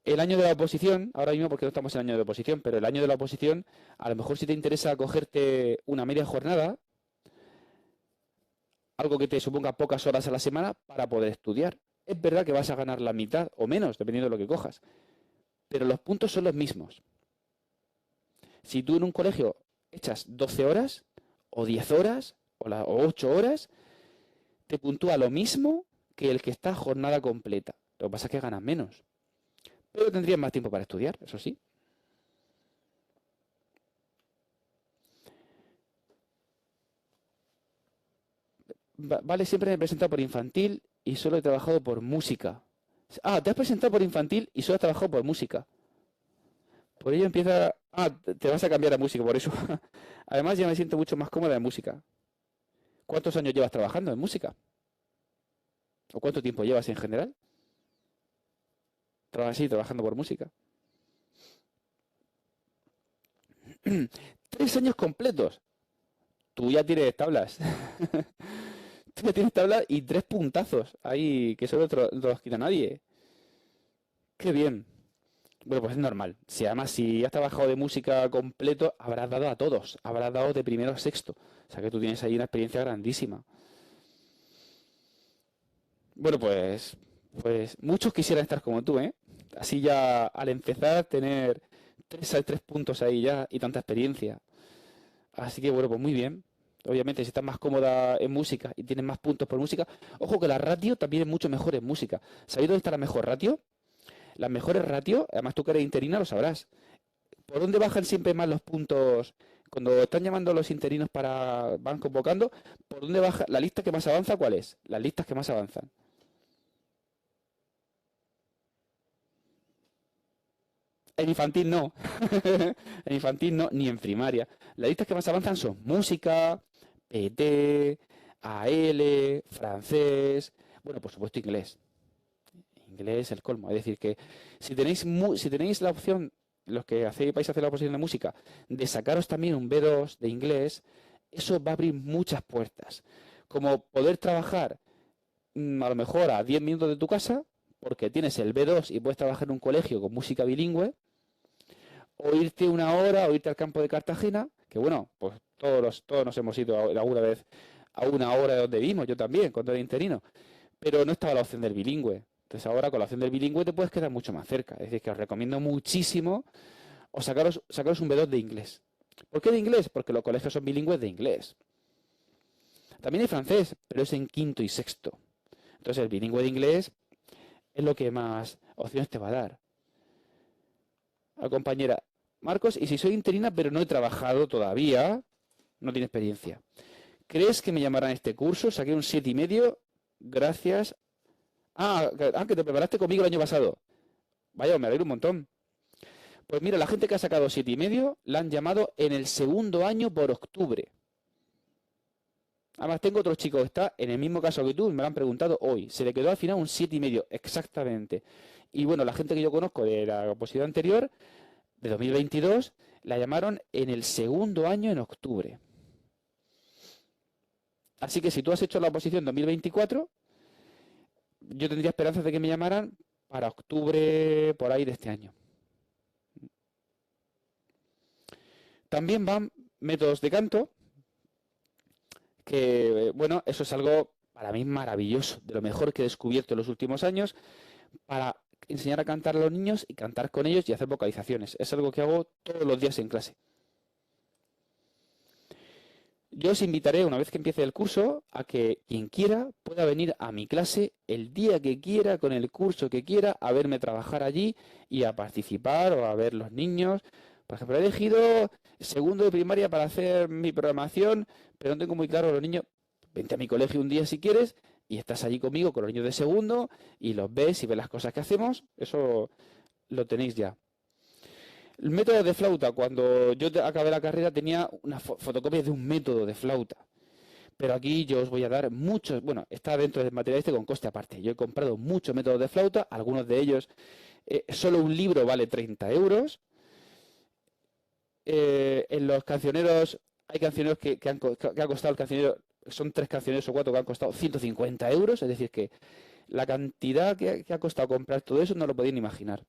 El año de la oposición, ahora mismo porque no estamos en el año de oposición, pero el año de la oposición, a lo mejor si te interesa cogerte una media jornada, algo que te suponga pocas horas a la semana para poder estudiar. Es verdad que vas a ganar la mitad o menos, dependiendo de lo que cojas, pero los puntos son los mismos. Si tú en un colegio echas 12 horas, o 10 horas, o 8 horas, te puntúa lo mismo que el que está jornada completa. Lo que pasa es que ganas menos. Pero tendrías más tiempo para estudiar, eso sí. Vale, siempre me he presentado por infantil y solo he trabajado por música. Ah, te has presentado por infantil y solo has trabajado por música. Por ello empieza... Ah, te vas a cambiar a música, por eso. Además ya me siento mucho más cómoda en música. ¿Cuántos años llevas trabajando en música? ¿O cuánto tiempo llevas en general? Sí, trabajando por música. 3 años completos. Tú ya tienes tablas. Tú ya tienes tablas y 3 puntazos. Ahí, que eso no te los quita nadie. Qué bien. Bueno, pues es normal. Si además, si has trabajado de música completo, habrás dado a todos. Habrás dado de primero a sexto. O sea que tú tienes ahí una experiencia grandísima. Bueno, pues muchos quisieran estar como tú, ¿eh? Así ya al empezar tener 3 puntos ahí ya y tanta experiencia. Así que bueno, pues muy bien. Obviamente, si estás más cómoda en música y tienes más puntos por música, ojo que la ratio también es mucho mejor en música. ¿Sabéis dónde está la mejor ratio? Las mejores ratios, además tú que eres interina lo sabrás. ¿Por dónde bajan siempre más los puntos? Cuando están llamando a los interinos van convocando, ¿por dónde baja? ¿La lista que más avanza cuál es? Las listas que más avanzan. En infantil no. En infantil no, ni en primaria. Las listas que más avanzan son música, PT, AL, francés, bueno, por supuesto inglés. Inglés el colmo. Es decir, que si tenéis la opción, los que vais a hacer la oposición de música, de sacaros también un B2 de inglés, eso va a abrir muchas puertas. Como poder trabajar a lo mejor a 10 minutos de tu casa, porque tienes el B2 y puedes trabajar en un colegio con música bilingüe, o irte una hora, o irte al campo de Cartagena, que bueno, pues todos nos hemos ido alguna vez a una hora de donde vivimos, yo también, cuando era interino, pero no estaba la opción del bilingüe. Entonces ahora con la opción del bilingüe te puedes quedar mucho más cerca. Es decir, que os recomiendo muchísimo o sacaros un B2 de inglés. ¿Por qué de inglés? Porque los colegios son bilingües de inglés. También hay francés, pero es en quinto y sexto. Entonces el bilingüe de inglés es lo que más opciones te va a dar. A compañera, Marcos, y si soy interina pero no he trabajado todavía, no tiene experiencia. ¿Crees que me llamarán a este curso? Saqué un 7,5 gracias. Que te preparaste conmigo el año pasado. Vaya, me alegro un montón. Pues mira, la gente que ha sacado 7,5 la han llamado en el segundo año por octubre. Además, tengo otro chico que está en el mismo caso que tú, me lo han preguntado hoy. Se le quedó al final un 7,5, exactamente. Y bueno, la gente que yo conozco de la oposición anterior, de 2022, la llamaron en el segundo año en octubre. Así que si tú has hecho la oposición 2024, yo tendría esperanzas de que me llamaran para octubre por ahí de este año. También van métodos de canto, que bueno, eso es algo para mí maravilloso, de lo mejor que he descubierto en los últimos años, para enseñar a cantar a los niños y cantar con ellos y hacer vocalizaciones. Es algo que hago todos los días en clase. Yo os invitaré, una vez que empiece el curso, a que quien quiera pueda venir a mi clase el día que quiera, con el curso que quiera, a verme trabajar allí y a participar o a ver los niños. Por ejemplo, he elegido segundo de primaria para hacer mi programación, pero no tengo muy claro los niños. Vente a mi colegio un día si quieres y estás allí conmigo con los niños de segundo y los ves y ves las cosas que hacemos. Eso lo tenéis ya. El método de flauta, cuando yo acabé la carrera tenía una fotocopia de un método de flauta. Pero aquí yo os voy a dar muchos, bueno, está dentro del material este con coste aparte. Yo he comprado muchos métodos de flauta, algunos de ellos, solo un libro vale 30 euros. En los cancioneros, hay cancioneros que ha costado el cancionero, son 3 cancioneros o 4 que han costado 150 euros, es decir que la cantidad que ha costado comprar todo eso no lo podéis ni imaginar.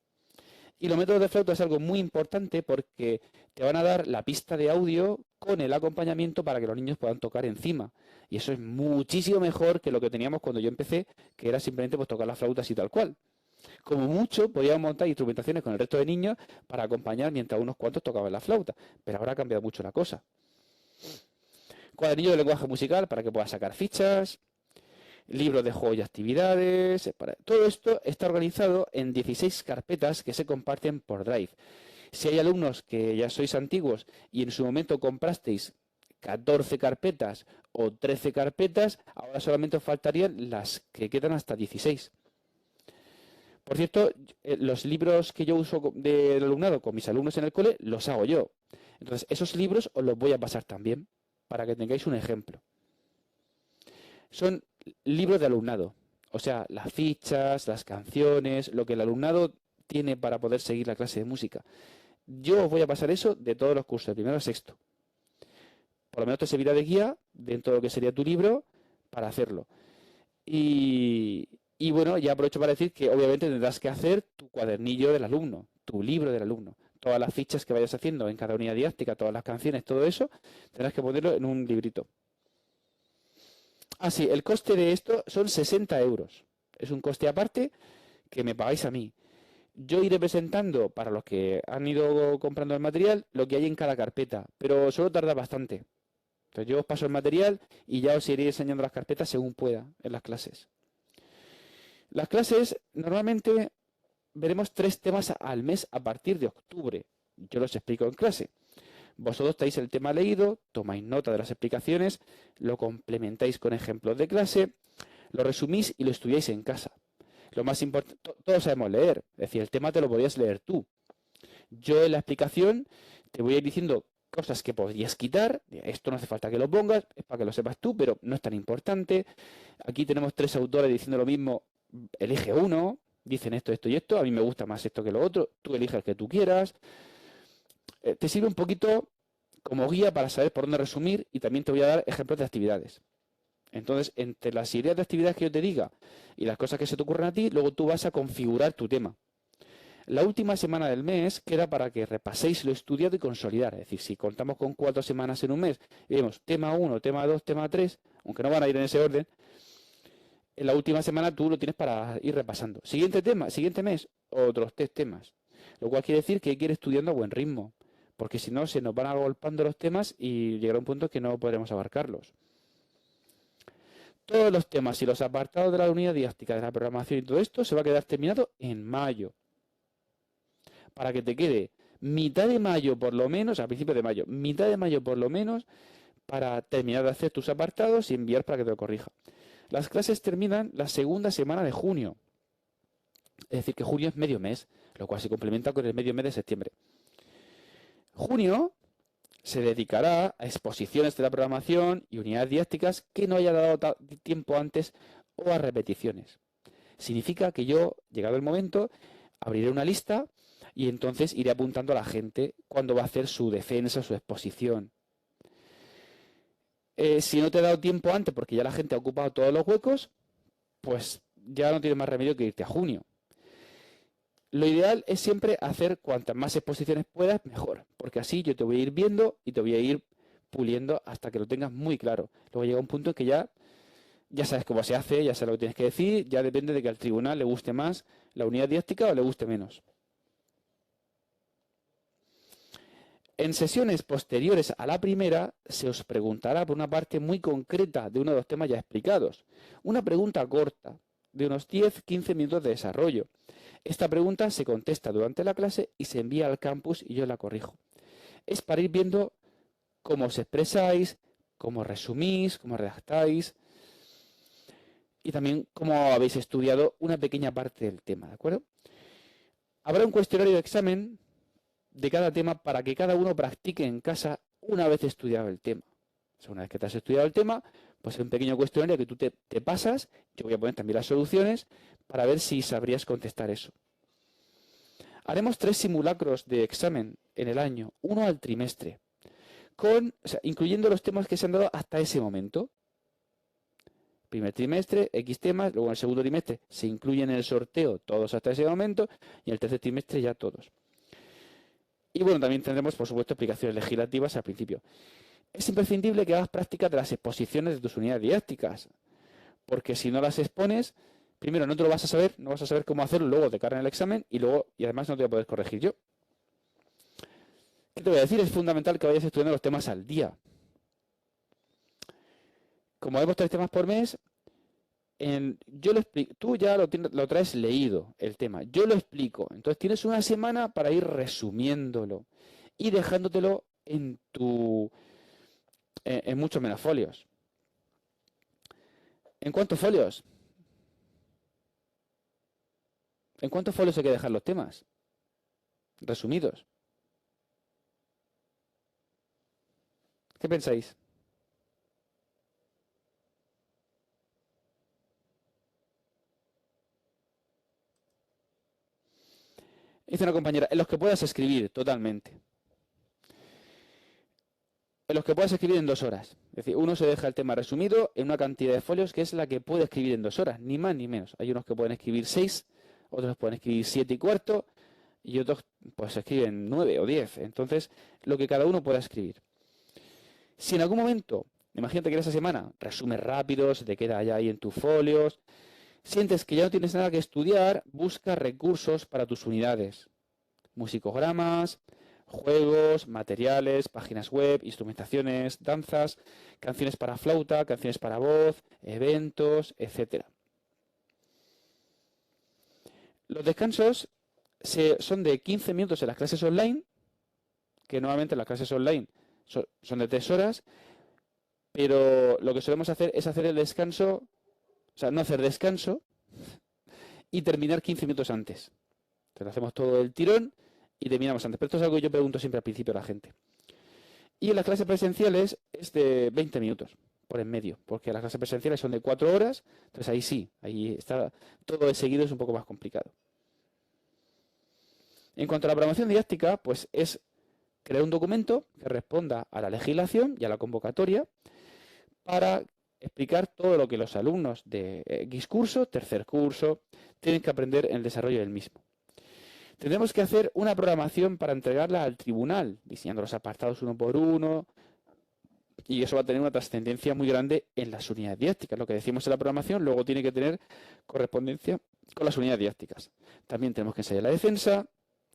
Y los métodos de flauta es algo muy importante porque te van a dar la pista de audio con el acompañamiento para que los niños puedan tocar encima. Y eso es muchísimo mejor que lo que teníamos cuando yo empecé, que era simplemente pues tocar la flauta así tal cual. Como mucho podíamos montar instrumentaciones con el resto de niños para acompañar mientras unos cuantos tocaban la flauta. Pero ahora ha cambiado mucho la cosa. Cuadernillo de lenguaje musical para que puedas sacar fichas, libros de juegos y actividades. Todo esto está organizado en 16 carpetas que se comparten por Drive. Si hay alumnos que ya sois antiguos y en su momento comprasteis 14 carpetas o 13 carpetas, ahora solamente os faltarían las que quedan hasta 16. Por cierto, los libros que yo uso del alumnado con mis alumnos en el cole, los hago yo. Entonces, esos libros os los voy a pasar también, para que tengáis un ejemplo. Son libros de alumnado, o sea, las fichas, las canciones, lo que el alumnado tiene para poder seguir la clase de música. Yo os voy a pasar eso de todos los cursos, de primero a sexto. Por lo menos te servirá de guía dentro de lo que sería tu libro para hacerlo. Y bueno, ya aprovecho para decir que obviamente tendrás que hacer tu cuadernillo del alumno, tu libro del alumno. Todas las fichas que vayas haciendo en cada unidad didáctica, todas las canciones, todo eso, tendrás que ponerlo en un librito. Sí, el coste de esto son 60 euros. Es un coste aparte que me pagáis a mí. Yo iré presentando para los que han ido comprando el material lo que hay en cada carpeta, pero solo tarda bastante. Entonces yo os paso el material y ya os iré enseñando las carpetas según pueda en las clases. Las clases normalmente veremos 3 temas al mes a partir de octubre. Yo los explico en clase. Vosotros tenéis el tema leído, tomáis nota de las explicaciones, lo complementáis con ejemplos de clase, lo resumís y lo estudiáis en casa. Lo más importante, todos sabemos leer, es decir, el tema te lo podías leer tú. Yo en la explicación te voy a ir diciendo cosas que podrías quitar. Esto no hace falta que lo pongas, es para que lo sepas tú, pero no es tan importante. Aquí tenemos 3 autores diciendo lo mismo. Elige uno, dicen esto, esto y esto. A mí me gusta más esto que lo otro. Tú eliges el que tú quieras. Te sirve un poquito como guía para saber por dónde resumir, y también te voy a dar ejemplos de actividades. Entonces, entre las ideas de actividades que yo te diga y las cosas que se te ocurran a ti, luego tú vas a configurar tu tema. La última semana del mes queda para que repaséis lo estudiado y consolidar. Es decir, si contamos con 4 semanas en un mes y vemos tema 1, tema 2, tema 3, aunque no van a ir en ese orden, en la última semana tú lo tienes para ir repasando. Siguiente tema, siguiente mes, otros 3 temas. Lo cual quiere decir que hay que ir estudiando a buen ritmo, porque si no se nos van agolpando los temas y llegará un punto que no podremos abarcarlos. Todos los temas y los apartados de la unidad didáctica de la programación y todo esto se va a quedar terminado en mayo. Para que te quede mitad de mayo por lo menos, a principios de mayo, mitad de mayo por lo menos, para terminar de hacer tus apartados y enviar para que te lo corrija. Las clases terminan la segunda semana de junio. Es decir, que junio es medio mes, lo cual se complementa con el medio mes de septiembre. Junio se dedicará a exposiciones de la programación y unidades didácticas que no haya dado tiempo antes o a repeticiones. Significa que yo, llegado el momento, abriré una lista y entonces iré apuntando a la gente cuando va a hacer su defensa, su exposición. Si no te he dado tiempo antes porque ya la gente ha ocupado todos los huecos, pues ya no tienes más remedio que irte a junio. Lo ideal es siempre hacer cuantas más exposiciones puedas, mejor, porque así yo te voy a ir viendo y te voy a ir puliendo hasta que lo tengas muy claro. Luego llega un punto en que ya sabes cómo se hace, ya sabes lo que tienes que decir, ya depende de que al tribunal le guste más la unidad didáctica o le guste menos. En sesiones posteriores a la primera se os preguntará por una parte muy concreta de uno de los temas ya explicados. Una pregunta corta, de unos 10-15 minutos de desarrollo. Esta pregunta se contesta durante la clase y se envía al campus y yo la corrijo. Es para ir viendo cómo os expresáis, cómo resumís, cómo redactáis y también cómo habéis estudiado una pequeña parte del tema, ¿de acuerdo? Habrá un cuestionario de examen de cada tema para que cada uno practique en casa una vez estudiado el tema. O sea, una vez que te has estudiado el tema, pues es un pequeño cuestionario que tú te pasas. Yo voy a poner también las soluciones para ver si sabrías contestar eso. Haremos 3 simulacros de examen en el año, uno al trimestre, incluyendo los temas que se han dado hasta ese momento. Primer trimestre, X temas, luego en el segundo trimestre se incluyen en el sorteo todos hasta ese momento y en el tercer trimestre ya todos. Y bueno, también tendremos, por supuesto, explicaciones legislativas al principio. Es imprescindible que hagas práctica de las exposiciones de tus unidades didácticas, porque si no las expones, primero no te lo vas a saber, no vas a saber cómo hacerlo luego de cara en el examen y además no te voy a poder corregir yo. ¿Qué te voy a decir? Es fundamental que vayas estudiando los temas al día. Como vemos 3 temas por mes, yo lo explico, tú ya lo traes leído el tema, yo lo explico, entonces tienes una semana para ir resumiéndolo y dejándotelo en muchos menos folios. ¿En cuántos folios? ¿En cuántos folios hay que dejar los temas resumidos? ¿Qué pensáis? Dice una compañera, en los que puedas escribir, totalmente. En los que puedas escribir en 2 horas. Es decir, uno se deja el tema resumido en una cantidad de folios que es la que puede escribir en 2 horas, ni más ni menos. Hay unos que pueden escribir 6, otros pueden escribir 7 y cuarto, y otros pues escriben 9 o 10. Entonces, lo que cada uno pueda escribir. Si en algún momento, imagínate que en esa semana resumes rápido, se te queda ya ahí en tus folios, sientes que ya no tienes nada que estudiar, busca recursos para tus unidades. Musicogramas, juegos, materiales, páginas web, instrumentaciones, danzas, canciones para flauta, canciones para voz, eventos, etc. Los descansos son de 15 minutos en las clases online, que normalmente las clases online son de 3 horas, pero lo que solemos hacer es hacer el descanso, o sea, no hacer descanso y terminar 15 minutos antes. Entonces hacemos todo el tirón y terminamos antes. Pero esto es algo que yo pregunto siempre al principio a la gente. Y en las clases presenciales es de 20 minutos por en medio, porque las clases presenciales son de 4 horas, entonces ahí sí, ahí está todo de seguido, es un poco más complicado. En cuanto a la programación didáctica, pues es crear un documento que responda a la legislación y a la convocatoria para explicar todo lo que los alumnos de X curso, tercer curso, tienen que aprender en el desarrollo del mismo. Tendremos que hacer una programación para entregarla al tribunal, diseñando los apartados uno por uno, y eso va a tener una trascendencia muy grande en las unidades didácticas. Lo que decimos en la programación luego tiene que tener correspondencia con las unidades didácticas. También tenemos que ensayar la defensa,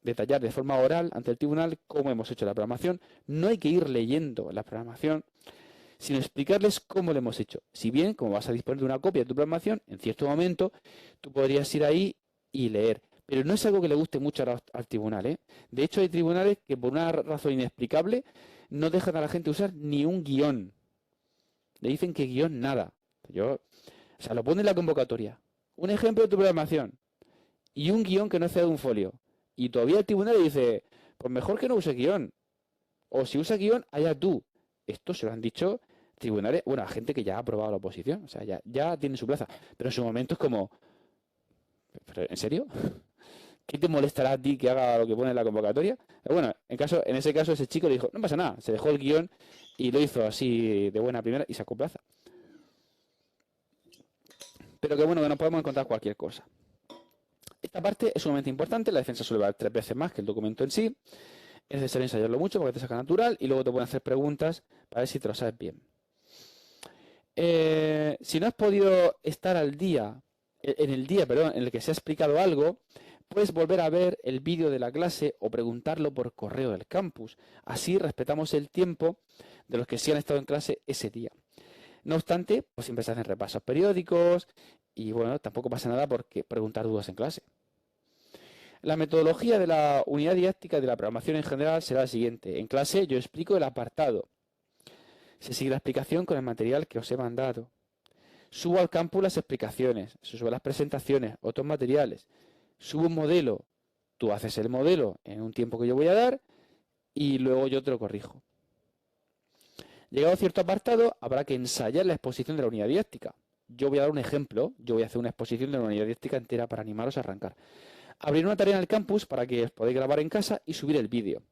detallar de forma oral ante el tribunal cómo hemos hecho la programación. No hay que ir leyendo la programación, sino explicarles cómo lo hemos hecho. Si bien, como vas a disponer de una copia de tu programación, en cierto momento tú podrías ir ahí y leer. Pero no es algo que le guste mucho al tribunal, ¿eh? De hecho, hay tribunales que por una razón inexplicable no dejan a la gente usar ni un guión. Le dicen que guión nada. O sea, lo pone en la convocatoria. Un ejemplo de tu programación. Y un guión que no excede un folio. Y todavía el tribunal le dice, pues mejor que no use guión. O si usa guión, allá tú. Esto se lo han dicho tribunales, bueno, a gente que ya ha aprobado la oposición. O sea, ya tiene su plaza. Pero en su momento es como, ¿pero en serio? ¿Qué te molestará a ti que haga lo que pone en la convocatoria? Bueno, en ese caso ese chico le dijo, no pasa nada, se dejó el guión y lo hizo así de buena primera y sacó plaza. Pero que bueno, que nos podemos encontrar cualquier cosa. Esta parte es sumamente importante, la defensa suele valer 3 veces más que el documento en sí. Es necesario ensayarlo mucho porque te saca natural y luego te pueden hacer preguntas para ver si te lo sabes bien. Si no has podido estar al día, en el que se ha explicado algo, puedes volver a ver el vídeo de la clase o preguntarlo por correo del campus. Así respetamos el tiempo de los que sí han estado en clase ese día. No obstante, pues siempre se hacen repasos periódicos y bueno, tampoco pasa nada por preguntar dudas en clase. La metodología de la unidad didáctica y de la programación en general será la siguiente. En clase yo explico el apartado. Se sigue la explicación con el material que os he mandado. Subo al campus las explicaciones, se suben las presentaciones, otros materiales. Subo un modelo, tú haces el modelo en un tiempo que yo voy a dar y luego yo te lo corrijo. Llegado a cierto apartado, habrá que ensayar la exposición de la unidad didáctica. Yo voy a dar un ejemplo, yo voy a hacer una exposición de la unidad didáctica entera para animaros a arrancar. Abrir una tarea en el campus para que os podáis grabar en casa y subir el vídeo.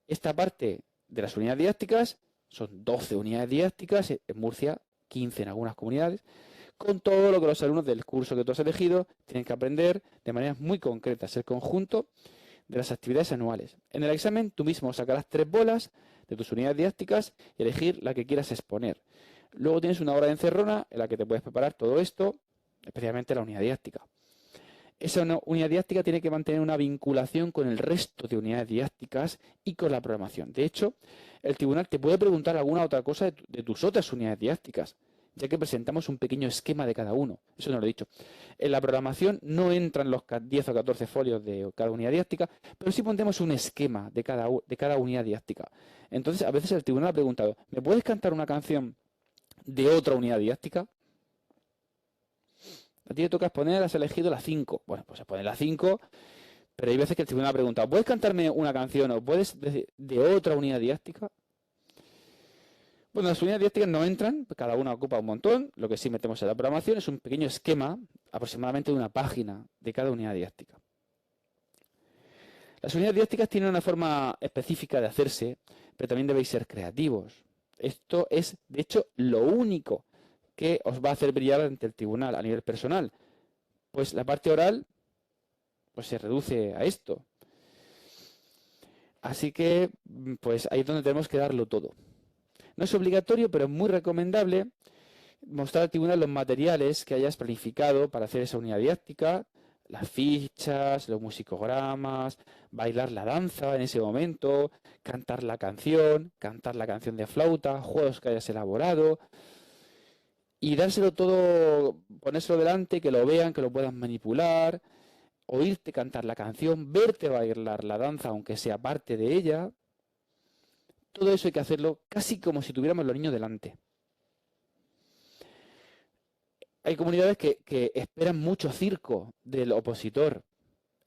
Esta parte de las unidades didácticas, son 12 unidades didácticas, en Murcia 15 en algunas comunidades, con todo lo que los alumnos del curso que tú has elegido tienen que aprender de manera muy concreta, el conjunto de las actividades anuales. En el examen tú mismo sacarás 3 bolas de tus unidades didácticas y elegir la que quieras exponer. Luego tienes una hora de encerrona en la que te puedes preparar todo esto, especialmente la unidad didáctica. Esa unidad didáctica tiene que mantener una vinculación con el resto de unidades didácticas y con la programación. De hecho, el tribunal te puede preguntar alguna otra cosa de tus otras unidades didácticas, ya que presentamos un pequeño esquema de cada uno. Eso no lo he dicho. En la programación no entran los 10 o 14 folios de cada unidad didáctica, pero sí pondremos un esquema de cada unidad didáctica. Entonces, a veces el tribunal ha preguntado, ¿me puedes cantar una canción de otra unidad didáctica? A ti te toca exponer, has elegido la 5. Bueno, pues se pone la 5, pero hay veces que el tribunal ha preguntado, ¿puedes cantarme una canción o puedes de otra unidad didáctica? Bueno, las unidades didácticas no entran, cada una ocupa un montón. Lo que sí metemos en la programación es un pequeño esquema, aproximadamente de una página de cada unidad didáctica. Las unidades didácticas tienen una forma específica de hacerse, pero también debéis ser creativos. Esto es, de hecho, lo único que os va a hacer brillar ante el tribunal a nivel personal. Pues la parte oral pues se reduce a esto. Así que pues ahí es donde tenemos que darlo todo. No es obligatorio, pero es muy recomendable mostrar al tribunal los materiales que hayas planificado para hacer esa unidad didáctica, las fichas, los musicogramas, bailar la danza en ese momento, cantar la canción de flauta, juegos que hayas elaborado y dárselo todo, ponérselo delante, que lo vean, que lo puedan manipular, oírte cantar la canción, verte bailar la danza aunque sea parte de ella. Todo eso hay que hacerlo casi como si tuviéramos los niños delante. Hay comunidades que esperan mucho circo del opositor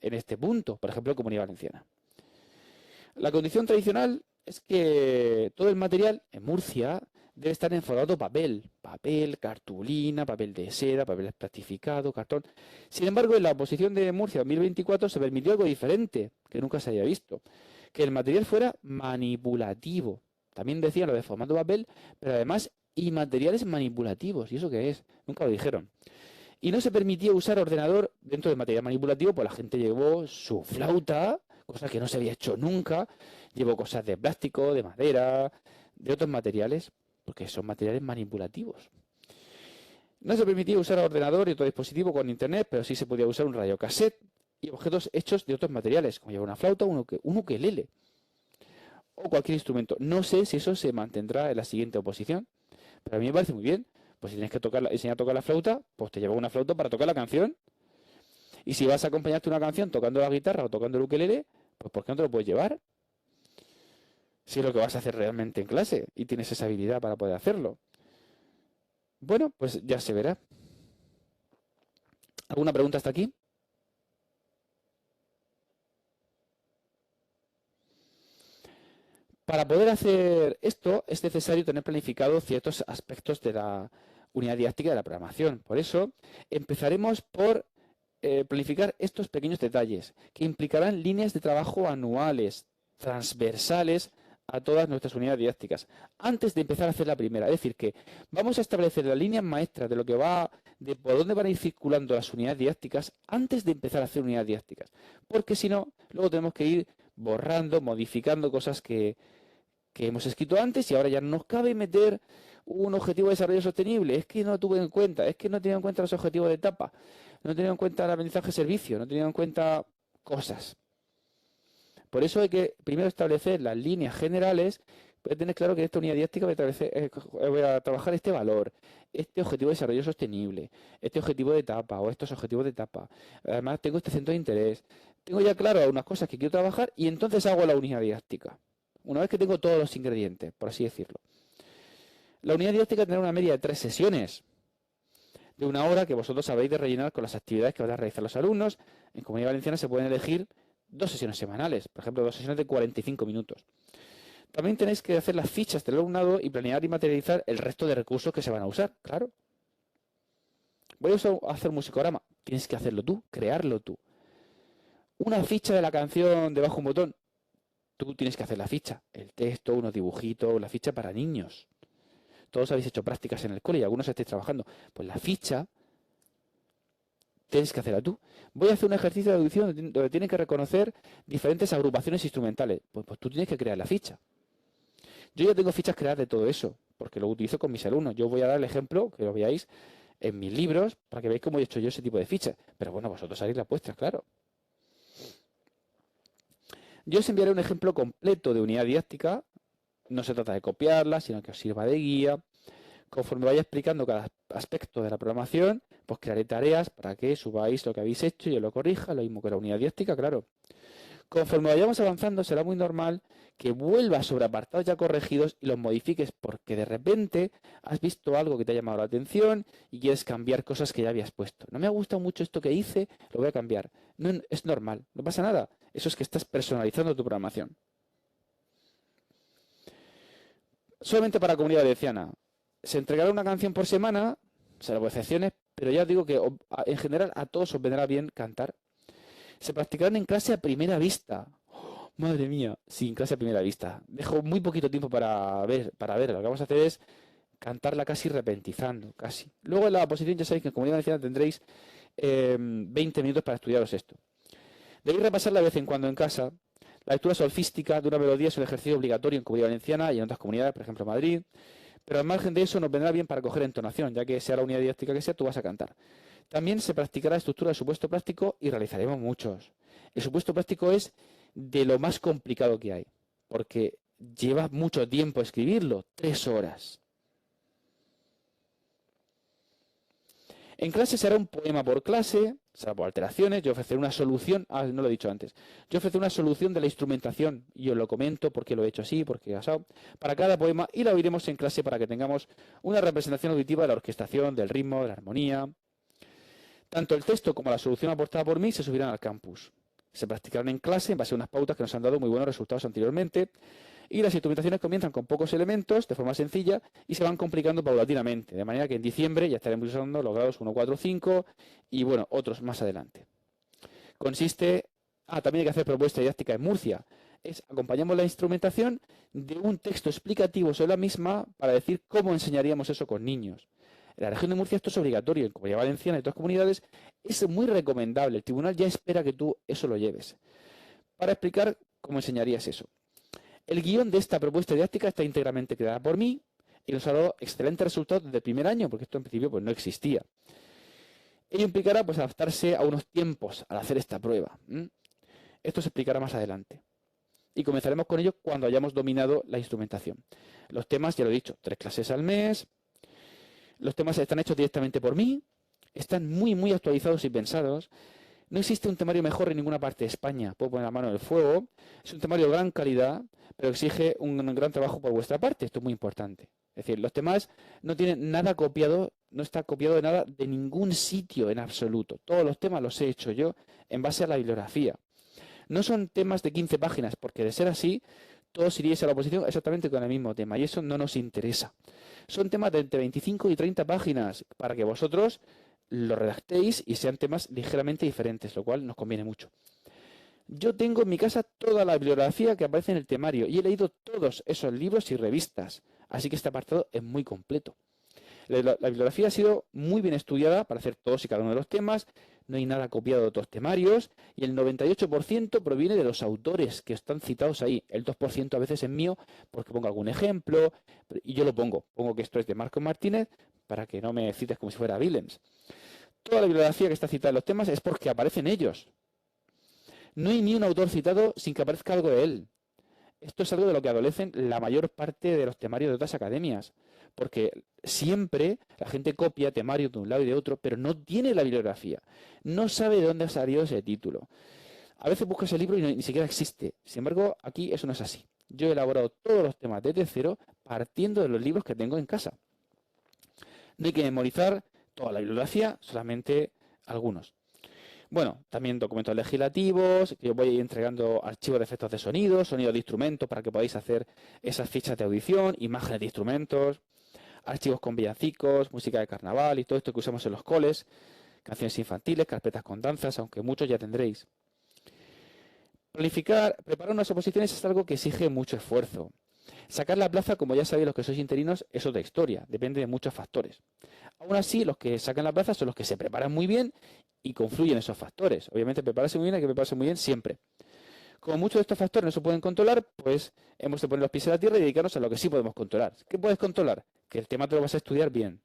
en este punto, por ejemplo, Comunidad Valenciana. La condición tradicional es que todo el material en Murcia debe estar en formato papel. Papel, cartulina, papel de seda, papel plastificado, cartón. Sin embargo, en la oposición de Murcia 2024 se permitió algo diferente, que nunca se había visto. Que el material fuera manipulativo. También decían lo de formato papel, pero además y materiales manipulativos. ¿Y eso qué es? Nunca lo dijeron. Y no se permitía usar ordenador dentro del material manipulativo, pues la gente llevó su flauta, cosa que no se había hecho nunca, llevó cosas de plástico, de madera, de otros materiales, porque son materiales manipulativos. No se permitía usar ordenador y otro dispositivo con internet, pero sí se podía usar un radiocassette y objetos hechos de otros materiales, como llevar una flauta, un ukelele o cualquier instrumento. No sé si eso se mantendrá en la siguiente oposición, pero a mí me parece muy bien. Pues si tienes que enseñar a tocar la flauta, pues te llevas una flauta para tocar la canción. Y si vas a acompañarte una canción tocando la guitarra o tocando el ukelele, pues ¿por qué no te lo puedes llevar? Si es lo que vas a hacer realmente en clase y tienes esa habilidad para poder hacerlo. Bueno, pues ya se verá. ¿Alguna pregunta hasta aquí? Para poder hacer esto es necesario tener planificado ciertos aspectos de la unidad didáctica de la programación. Por eso empezaremos por planificar estos pequeños detalles que implicarán líneas de trabajo anuales, transversales a todas nuestras unidades didácticas, antes de empezar a hacer la primera. Es decir, que vamos a establecer las líneas maestras de lo que va, de por dónde van a ir circulando las unidades didácticas antes de empezar a hacer unidades didácticas. Porque si no, luego tenemos que ir borrando, modificando cosas que hemos escrito antes y ahora ya no nos cabe meter un objetivo de desarrollo sostenible. Es que no tuve en cuenta, es que no he tenido en cuenta los objetivos de etapa, no he tenido en cuenta el aprendizaje de servicio, no he tenido en cuenta cosas. Por eso hay que primero establecer las líneas generales, pero tener claro que en esta unidad didáctica voy a trabajar este valor, este objetivo de desarrollo sostenible, este objetivo de etapa o estos objetivos de etapa. Además tengo este centro de interés. Tengo ya claro algunas cosas que quiero trabajar y entonces hago la unidad didáctica. Una vez que tengo todos los ingredientes, por así decirlo. La unidad didáctica tendrá una media de 3 sesiones de 1 hora que vosotros sabéis de rellenar con las actividades que van a realizar los alumnos. En Comunidad Valenciana se pueden elegir 2 sesiones semanales, por ejemplo, 2 sesiones de 45 minutos. También tenéis que hacer las fichas del alumnado y planear y materializar el resto de recursos que se van a usar, claro. Voy a hacer un musicograma, tienes que hacerlo tú, crearlo tú. Una ficha de la canción de Bajo un Botón, tú tienes que hacer la ficha, el texto, unos dibujitos, la ficha para niños. Todos habéis hecho prácticas en el cole y algunos estáis trabajando. Pues la ficha tienes que hacerla tú. Voy a hacer un ejercicio de audición donde tienes que reconocer diferentes agrupaciones instrumentales. Pues tú tienes que crear la ficha. Yo ya tengo fichas creadas de todo eso, porque lo utilizo con mis alumnos. Yo voy a dar el ejemplo, que lo veáis en mis libros, para que veáis cómo he hecho yo ese tipo de fichas. Pero bueno, vosotros haréis las vuestras, claro. Yo os enviaré un ejemplo completo de unidad didáctica. No se trata de copiarla, sino que os sirva de guía. Conforme vaya explicando cada aspecto de la programación, pues crearé tareas para que subáis lo que habéis hecho y yo lo corrija, lo mismo que la unidad didáctica, claro. Conforme vayamos avanzando, será muy normal que vuelvas sobre apartados ya corregidos y los modifiques porque de repente has visto algo que te ha llamado la atención y quieres cambiar cosas que ya habías puesto. No me ha gustado mucho esto que hice, lo voy a cambiar. No, es normal, no pasa nada. Eso es que estás personalizando tu programación. Solamente para la Comunidad Valenciana. Se entregará una canción por semana, salvo excepciones, pero ya os digo que en general a todos os vendrá bien cantar. Se practicarán en clase a primera vista. ¡Oh, madre mía! Sí, en clase a primera vista. Dejo muy poquito tiempo para ver. Lo que vamos a hacer es cantarla casi repentizando, casi. Luego en la oposición ya sabéis que en Comunidad Valenciana tendréis 20 minutos para estudiaros esto. Debéis repasarla de vez en cuando en casa. La lectura solfística de una melodía es un ejercicio obligatorio en Comunidad Valenciana y en otras comunidades, por ejemplo Madrid. Pero al margen de eso nos vendrá bien para coger entonación, ya que sea la unidad didáctica que sea, tú vas a cantar. También se practicará estructura de supuesto práctico y realizaremos muchos. El supuesto práctico es de lo más complicado que hay, porque lleva mucho tiempo escribirlo, 3 horas. En clase será un poema por clase, será por alteraciones, yo ofreceré una solución, no lo he dicho antes, yo ofreceré una solución de la instrumentación, y os lo comento porque lo he hecho así, porque he asado, para cada poema y la oiremos en clase para que tengamos una representación auditiva de la orquestación, del ritmo, de la armonía. Tanto el texto como la solución aportada por mí se subirán al campus. se practicarán en clase en base a unas pautas que nos han dado muy buenos resultados anteriormente. Y las instrumentaciones comienzan con pocos elementos, de forma sencilla, y se van complicando paulatinamente, de manera que en diciembre ya estaremos usando los grados 1, 4, 5 y, bueno, otros más adelante. Consiste... también hay que hacer propuesta didáctica en Murcia. Acompañamos la instrumentación de un texto explicativo sobre la misma para decir cómo enseñaríamos eso con niños. En la región de Murcia esto es obligatorio, en Comunidad Valenciana y otras comunidades es muy recomendable. El tribunal ya espera que tú eso lo lleves. Para explicar cómo enseñarías eso. El guión de esta propuesta didáctica está íntegramente creada por mí y nos ha dado excelentes resultados desde el primer año, porque esto en principio pues, no existía. Ello implicará pues, adaptarse a unos tiempos al hacer esta prueba. Esto se explicará más adelante. Y comenzaremos con ello cuando hayamos dominado la instrumentación. Los temas, ya lo he dicho, 3 clases al mes. Los temas están hechos directamente por mí. Están muy actualizados y pensados. No existe un temario mejor en ninguna parte de España. Puedo poner la mano en el fuego. Es un temario de gran calidad, pero exige un gran trabajo por vuestra parte. Esto es muy importante. Es decir, los temas no tienen nada copiado, no está copiado de nada de ningún sitio en absoluto. Todos los temas los he hecho yo en base a la bibliografía. No son temas de 15 páginas, porque de ser así, todos iríais a la oposición exactamente con el mismo tema, y eso no nos interesa. Son temas de entre 25 y 30 páginas, para que vosotros lo redactéis y sean temas ligeramente diferentes, lo cual nos conviene mucho. Yo tengo en mi casa toda la bibliografía que aparece en el temario, y he leído todos esos libros y revistas, así que este apartado es muy completo. La bibliografía ha sido muy bien estudiada para hacer todos y cada uno de los temas. No hay nada copiado de otros temarios y el 98% proviene de los autores que están citados ahí. El 2% a veces es mío porque pongo algún ejemplo y yo lo pongo. Pongo que esto es de Marcos Martínez para que no me cites como si fuera Willems. Toda la bibliografía que está citada en los temas es porque aparecen ellos. No hay ni un autor citado sin que aparezca algo de él. Esto es algo de lo que adolecen la mayor parte de los temarios de otras academias. Porque siempre la gente copia temarios de un lado y de otro, pero no tiene la bibliografía. No sabe de dónde ha salido ese título. A veces buscas el libro y ni siquiera existe. Sin embargo, aquí eso no es así. Yo he elaborado todos los temas desde cero partiendo de los libros que tengo en casa. No hay que memorizar toda la bibliografía, solamente algunos. Bueno, también documentos legislativos, que yo voy entregando archivos de efectos de sonido, sonidos de instrumentos para que podáis hacer esas fichas de audición, imágenes de instrumentos, archivos con villancicos, música de carnaval y todo esto que usamos en los coles, canciones infantiles, carpetas con danzas, aunque muchos ya tendréis. Preparar unas oposiciones es algo que exige mucho esfuerzo. Sacar la plaza, como ya sabéis los que sois interinos, es otra historia, depende de muchos factores. Aún así, los que sacan la plaza son los que se preparan muy bien y confluyen esos factores. Obviamente, prepararse muy bien hay que prepararse muy bien siempre. Como muchos de estos factores no se pueden controlar, pues hemos de poner los pies en la tierra y dedicarnos a lo que sí podemos controlar. ¿Qué puedes controlar? Que el tema te lo vas a estudiar bien.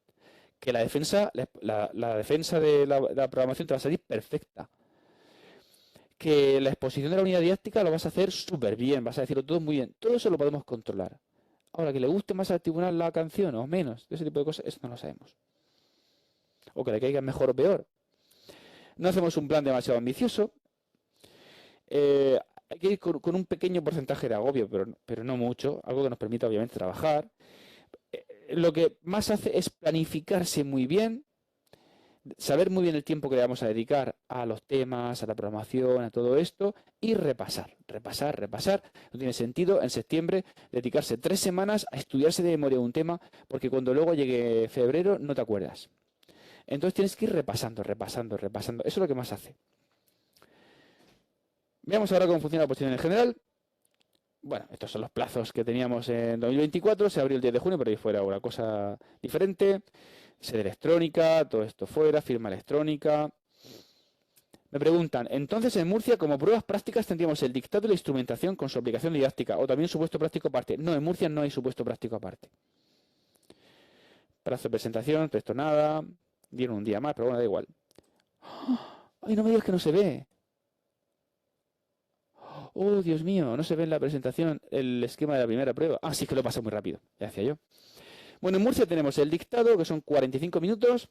Que la defensa de la programación te va a salir perfecta. Que la exposición de la unidad didáctica lo vas a hacer súper bien, vas a decirlo todo muy bien. Todo eso lo podemos controlar. Ahora, que le guste más al tribunal la canción o menos, ese tipo de cosas, eso no lo sabemos. O que le caiga mejor o peor. No hacemos un plan demasiado ambicioso. Hay que ir con un pequeño porcentaje de agobio, pero no mucho, algo que nos permita obviamente trabajar. Lo que más hace es planificarse muy bien, saber muy bien el tiempo que le vamos a dedicar a los temas, a la programación, a todo esto, y repasar. No tiene sentido en septiembre dedicarse 3 semanas a estudiarse de memoria un tema, porque cuando luego llegue febrero no te acuerdas. Entonces tienes que ir repasando. Eso es lo que más hace. Veamos ahora cómo funciona la oposición en general. Bueno, estos son los plazos que teníamos en 2024. Se abrió el 10 de junio, pero ahí fuera una cosa diferente. Sede electrónica, todo esto fuera, firma electrónica. Me preguntan, entonces en Murcia como pruebas prácticas tendríamos el dictado y la instrumentación con su aplicación didáctica o también supuesto práctico aparte. No, en Murcia no hay supuesto práctico aparte. Plazo de presentación, texto nada. Dieron un día más, pero bueno, da igual. ¡Ay, no me digas que no se ve! ¡Oh, Dios mío! No se ve en la presentación el esquema de la primera prueba. Ah, sí, que lo pasa muy rápido. Ya decía yo. Bueno, en Murcia tenemos el dictado, que son 45 minutos.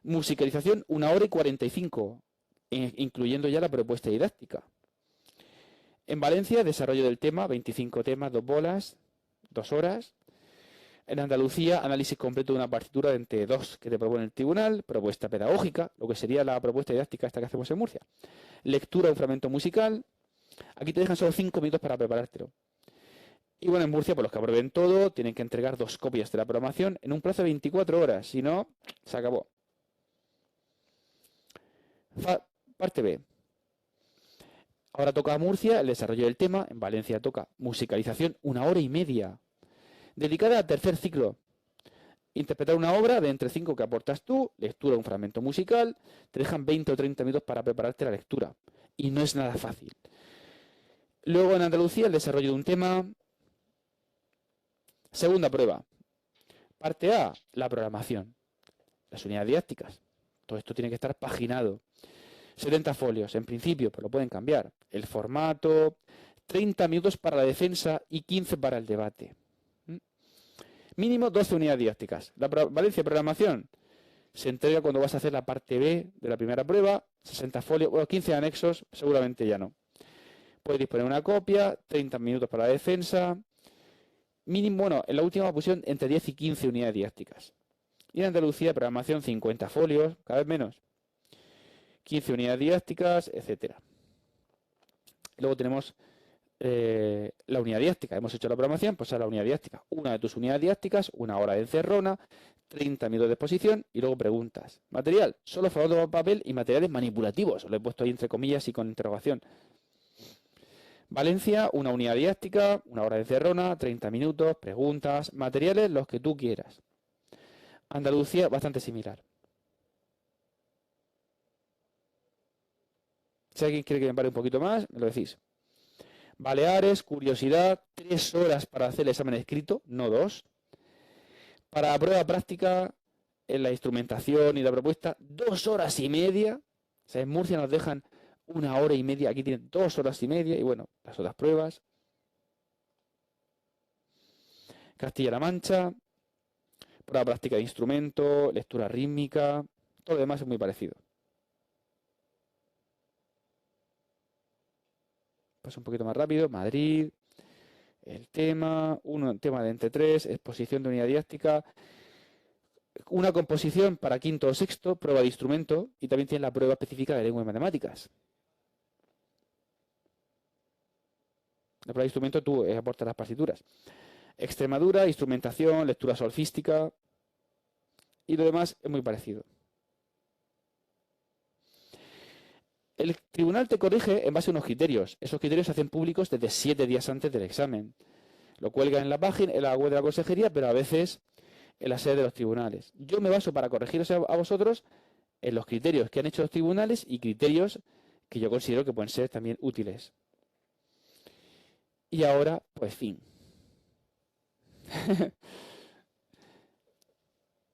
Musicalización, 1 hora y 45, incluyendo ya la propuesta didáctica. En Valencia, desarrollo del tema, 25 temas, 2 bolas, 2 horas. En Andalucía, análisis completo de una partitura de entre dos que te propone el tribunal, propuesta pedagógica, lo que sería la propuesta didáctica esta que hacemos en Murcia. Lectura de un fragmento musical. Aquí te dejan solo 5 minutos para preparártelo. Y bueno, en Murcia, por los que aprueben todo, tienen que entregar 2 copias de la programación en un plazo de 24 horas. Si no, se acabó. Parte B. Ahora toca a Murcia el desarrollo del tema. En Valencia toca musicalización, 1 hora y media. Dedicada al tercer ciclo. Interpretar una obra de entre 5 que aportas tú, lectura de un fragmento musical, te dejan 20 o 30 minutos para prepararte la lectura. Y no es nada fácil. Luego en Andalucía el desarrollo de un tema. Segunda prueba. Parte A, la programación. Las unidades didácticas. Todo esto tiene que estar paginado. 70 folios, en principio, pero lo pueden cambiar. El formato, 30 minutos para la defensa y 15 para el debate. Mínimo 12 unidades didácticas. La Valencia programación se entrega cuando vas a hacer la parte B de la primera prueba, 60 folios, bueno, 15 anexos, seguramente ya no. Puedes disponer una copia, 30 minutos para la defensa. Mínimo, bueno, en la última pusieron entre 10 y 15 unidades didácticas. Y en Andalucía, programación 50 folios, cada vez menos. 15 unidades didácticas, etcétera. Luego tenemos la unidad didáctica. Hemos hecho la programación, pues a la unidad didáctica. Una de tus unidades didácticas, 1 hora de encerrona, 30 minutos de exposición y luego preguntas. Material, solo formato de papel y materiales manipulativos. Lo he puesto ahí entre comillas y con interrogación. Valencia, una unidad didáctica, 1 hora de encerrona, 30 minutos, preguntas, materiales, los que tú quieras. Andalucía, bastante similar. Si alguien quiere que me pare un poquito más, me lo decís. Baleares, curiosidad, 3 horas para hacer el examen escrito, no 2. Para la prueba práctica, en la instrumentación y la propuesta, 2 horas y media. O sea, en Murcia nos dejan 1 hora y media, aquí tienen 2 horas y media, y bueno, las otras pruebas. Castilla-La Mancha, prueba práctica de instrumento, lectura rítmica, todo lo demás es muy parecido. Paso un poquito más rápido. Madrid, el tema, un tema de entre 3, exposición de unidad didáctica, una composición para quinto o sexto, prueba de instrumento y también tiene la prueba específica de lengua y matemáticas. La prueba de instrumento tú aportas las partituras. Extremadura, instrumentación, lectura solfística y lo demás es muy parecido. El tribunal te corrige en base a unos criterios. Esos criterios se hacen públicos desde 7 días antes del examen. Lo cuelgan en la página, en la web de la consejería, pero a veces en la sede de los tribunales. Yo me baso para corregiros a vosotros en los criterios que han hecho los tribunales y criterios que yo considero que pueden ser también útiles. Y ahora, pues fin.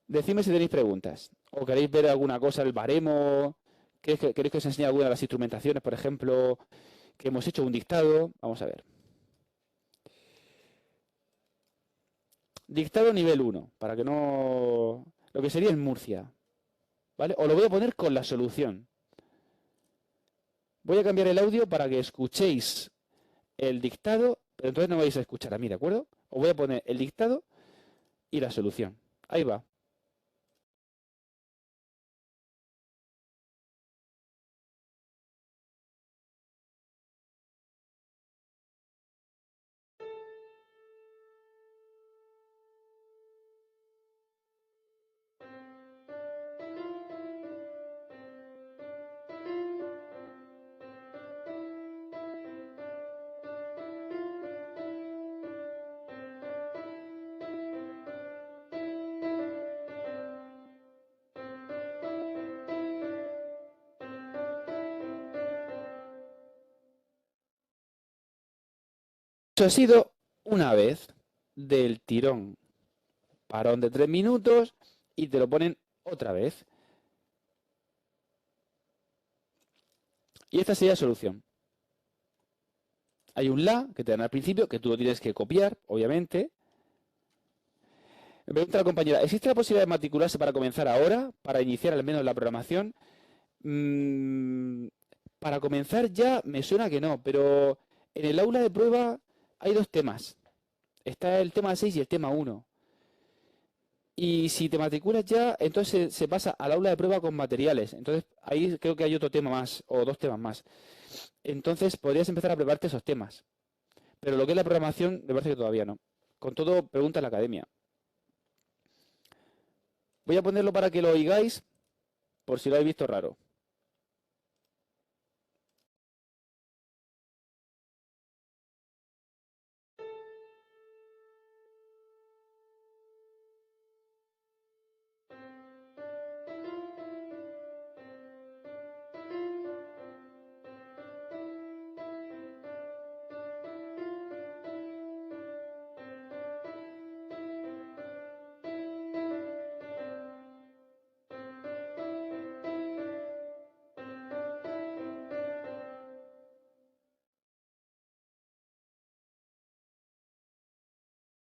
Decidme si tenéis preguntas o queréis ver alguna cosa del baremo. ¿Queréis que os enseñe alguna de las instrumentaciones, por ejemplo, que hemos hecho un dictado? Vamos a ver. Dictado nivel 1, para que no... Lo que sería en Murcia. ¿Vale? Os lo voy a poner con la solución. Voy a cambiar el audio para que escuchéis el dictado, pero entonces no vais a escuchar a mí, ¿de acuerdo? Os voy a poner el dictado y la solución. Ahí va. Eso ha sido una vez del tirón. Parón de 3 minutos y te lo ponen otra vez. Y esta sería la solución. Hay un la que te dan al principio, que tú lo tienes que copiar, obviamente. Me pregunta la compañera, ¿existe la posibilidad de matricularse para comenzar ahora? Para iniciar al menos la programación. Para comenzar ya me suena que no, pero en el aula de prueba hay 2 temas. Está el tema 6 y el tema 1. Y si te matriculas ya, entonces se pasa al aula de prueba con materiales. Entonces ahí creo que hay otro tema más, o dos temas más. Entonces podrías empezar a prepararte esos temas. Pero lo que es la programación, me parece que todavía no. Con todo, pregunta en la academia. Voy a ponerlo para que lo oigáis, por si lo habéis visto raro.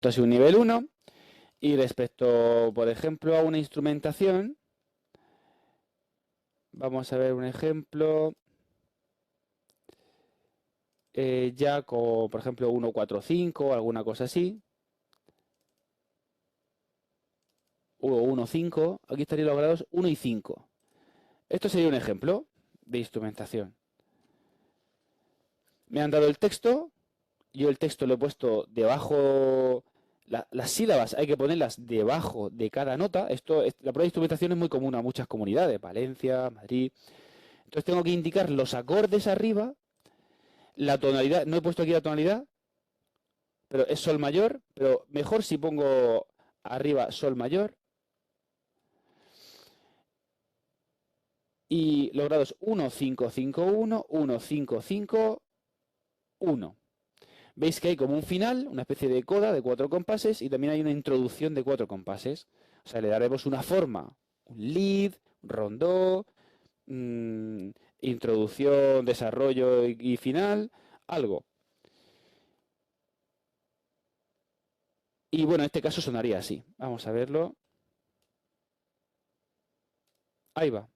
Esto es un nivel 1. Y respecto, por ejemplo, a una instrumentación, vamos a ver un ejemplo. Ya con, por ejemplo, 1.4.5, alguna cosa así. O 1.5. Aquí estarían los grados 1 y 5. Esto sería un ejemplo de instrumentación. Me han dado el texto. Yo el texto lo he puesto debajo. Las sílabas hay que ponerlas debajo de cada nota. La prueba de instrumentación es muy común a muchas comunidades. Valencia, Madrid. Entonces tengo que indicar los acordes arriba. La tonalidad. No he puesto aquí la tonalidad. Pero es sol mayor. Pero mejor si pongo arriba sol mayor. Y los grados 1, 5, 5, 1, 1, 5, 5, 1. Veis que hay como un final, una especie de coda de 4 compases y también hay una introducción de 4 compases. O sea, le daremos una forma, un lead, un rondó, introducción, desarrollo y final, algo. Y bueno, en este caso sonaría así. Vamos a verlo. Ahí va.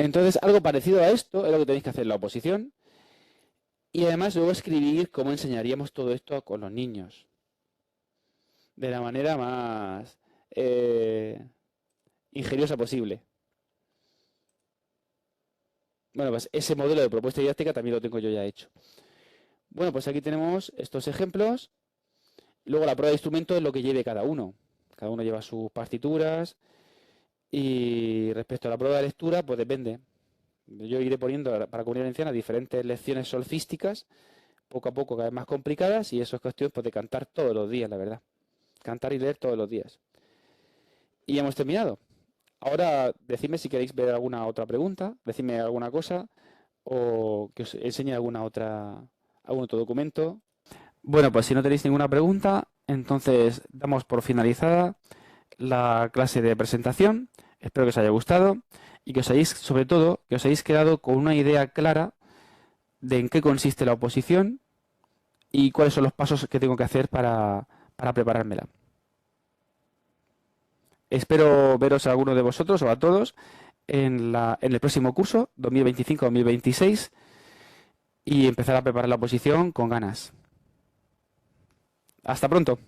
Entonces, algo parecido a esto es lo que tenéis que hacer en la oposición. Y además luego escribir cómo enseñaríamos todo esto con los niños. De la manera más ingeniosa posible. Bueno, pues ese modelo de propuesta didáctica también lo tengo yo ya hecho. Bueno, pues aquí tenemos estos ejemplos. Luego la prueba de instrumento es lo que lleve cada uno. Cada uno lleva sus partituras. Y respecto a la prueba de lectura, pues depende. Yo iré poniendo para Comunidad Valenciana diferentes lecciones solfísticas, poco a poco cada vez más complicadas, y eso es cuestión pues, de cantar todos los días, la verdad. Cantar y leer todos los días. Y ya hemos terminado. Ahora, decidme si queréis ver alguna otra pregunta, decidme alguna cosa, o que os enseñe algún otro documento. Bueno, pues si no tenéis ninguna pregunta, entonces damos por finalizada la clase de presentación. Espero que os haya gustado y que os hayáis, sobre todo, que os hayáis quedado con una idea clara de en qué consiste la oposición y cuáles son los pasos que tengo que hacer para preparármela. Espero veros a alguno de vosotros o a todos en el próximo curso, 2025-2026, y empezar a preparar la oposición con ganas. Hasta pronto.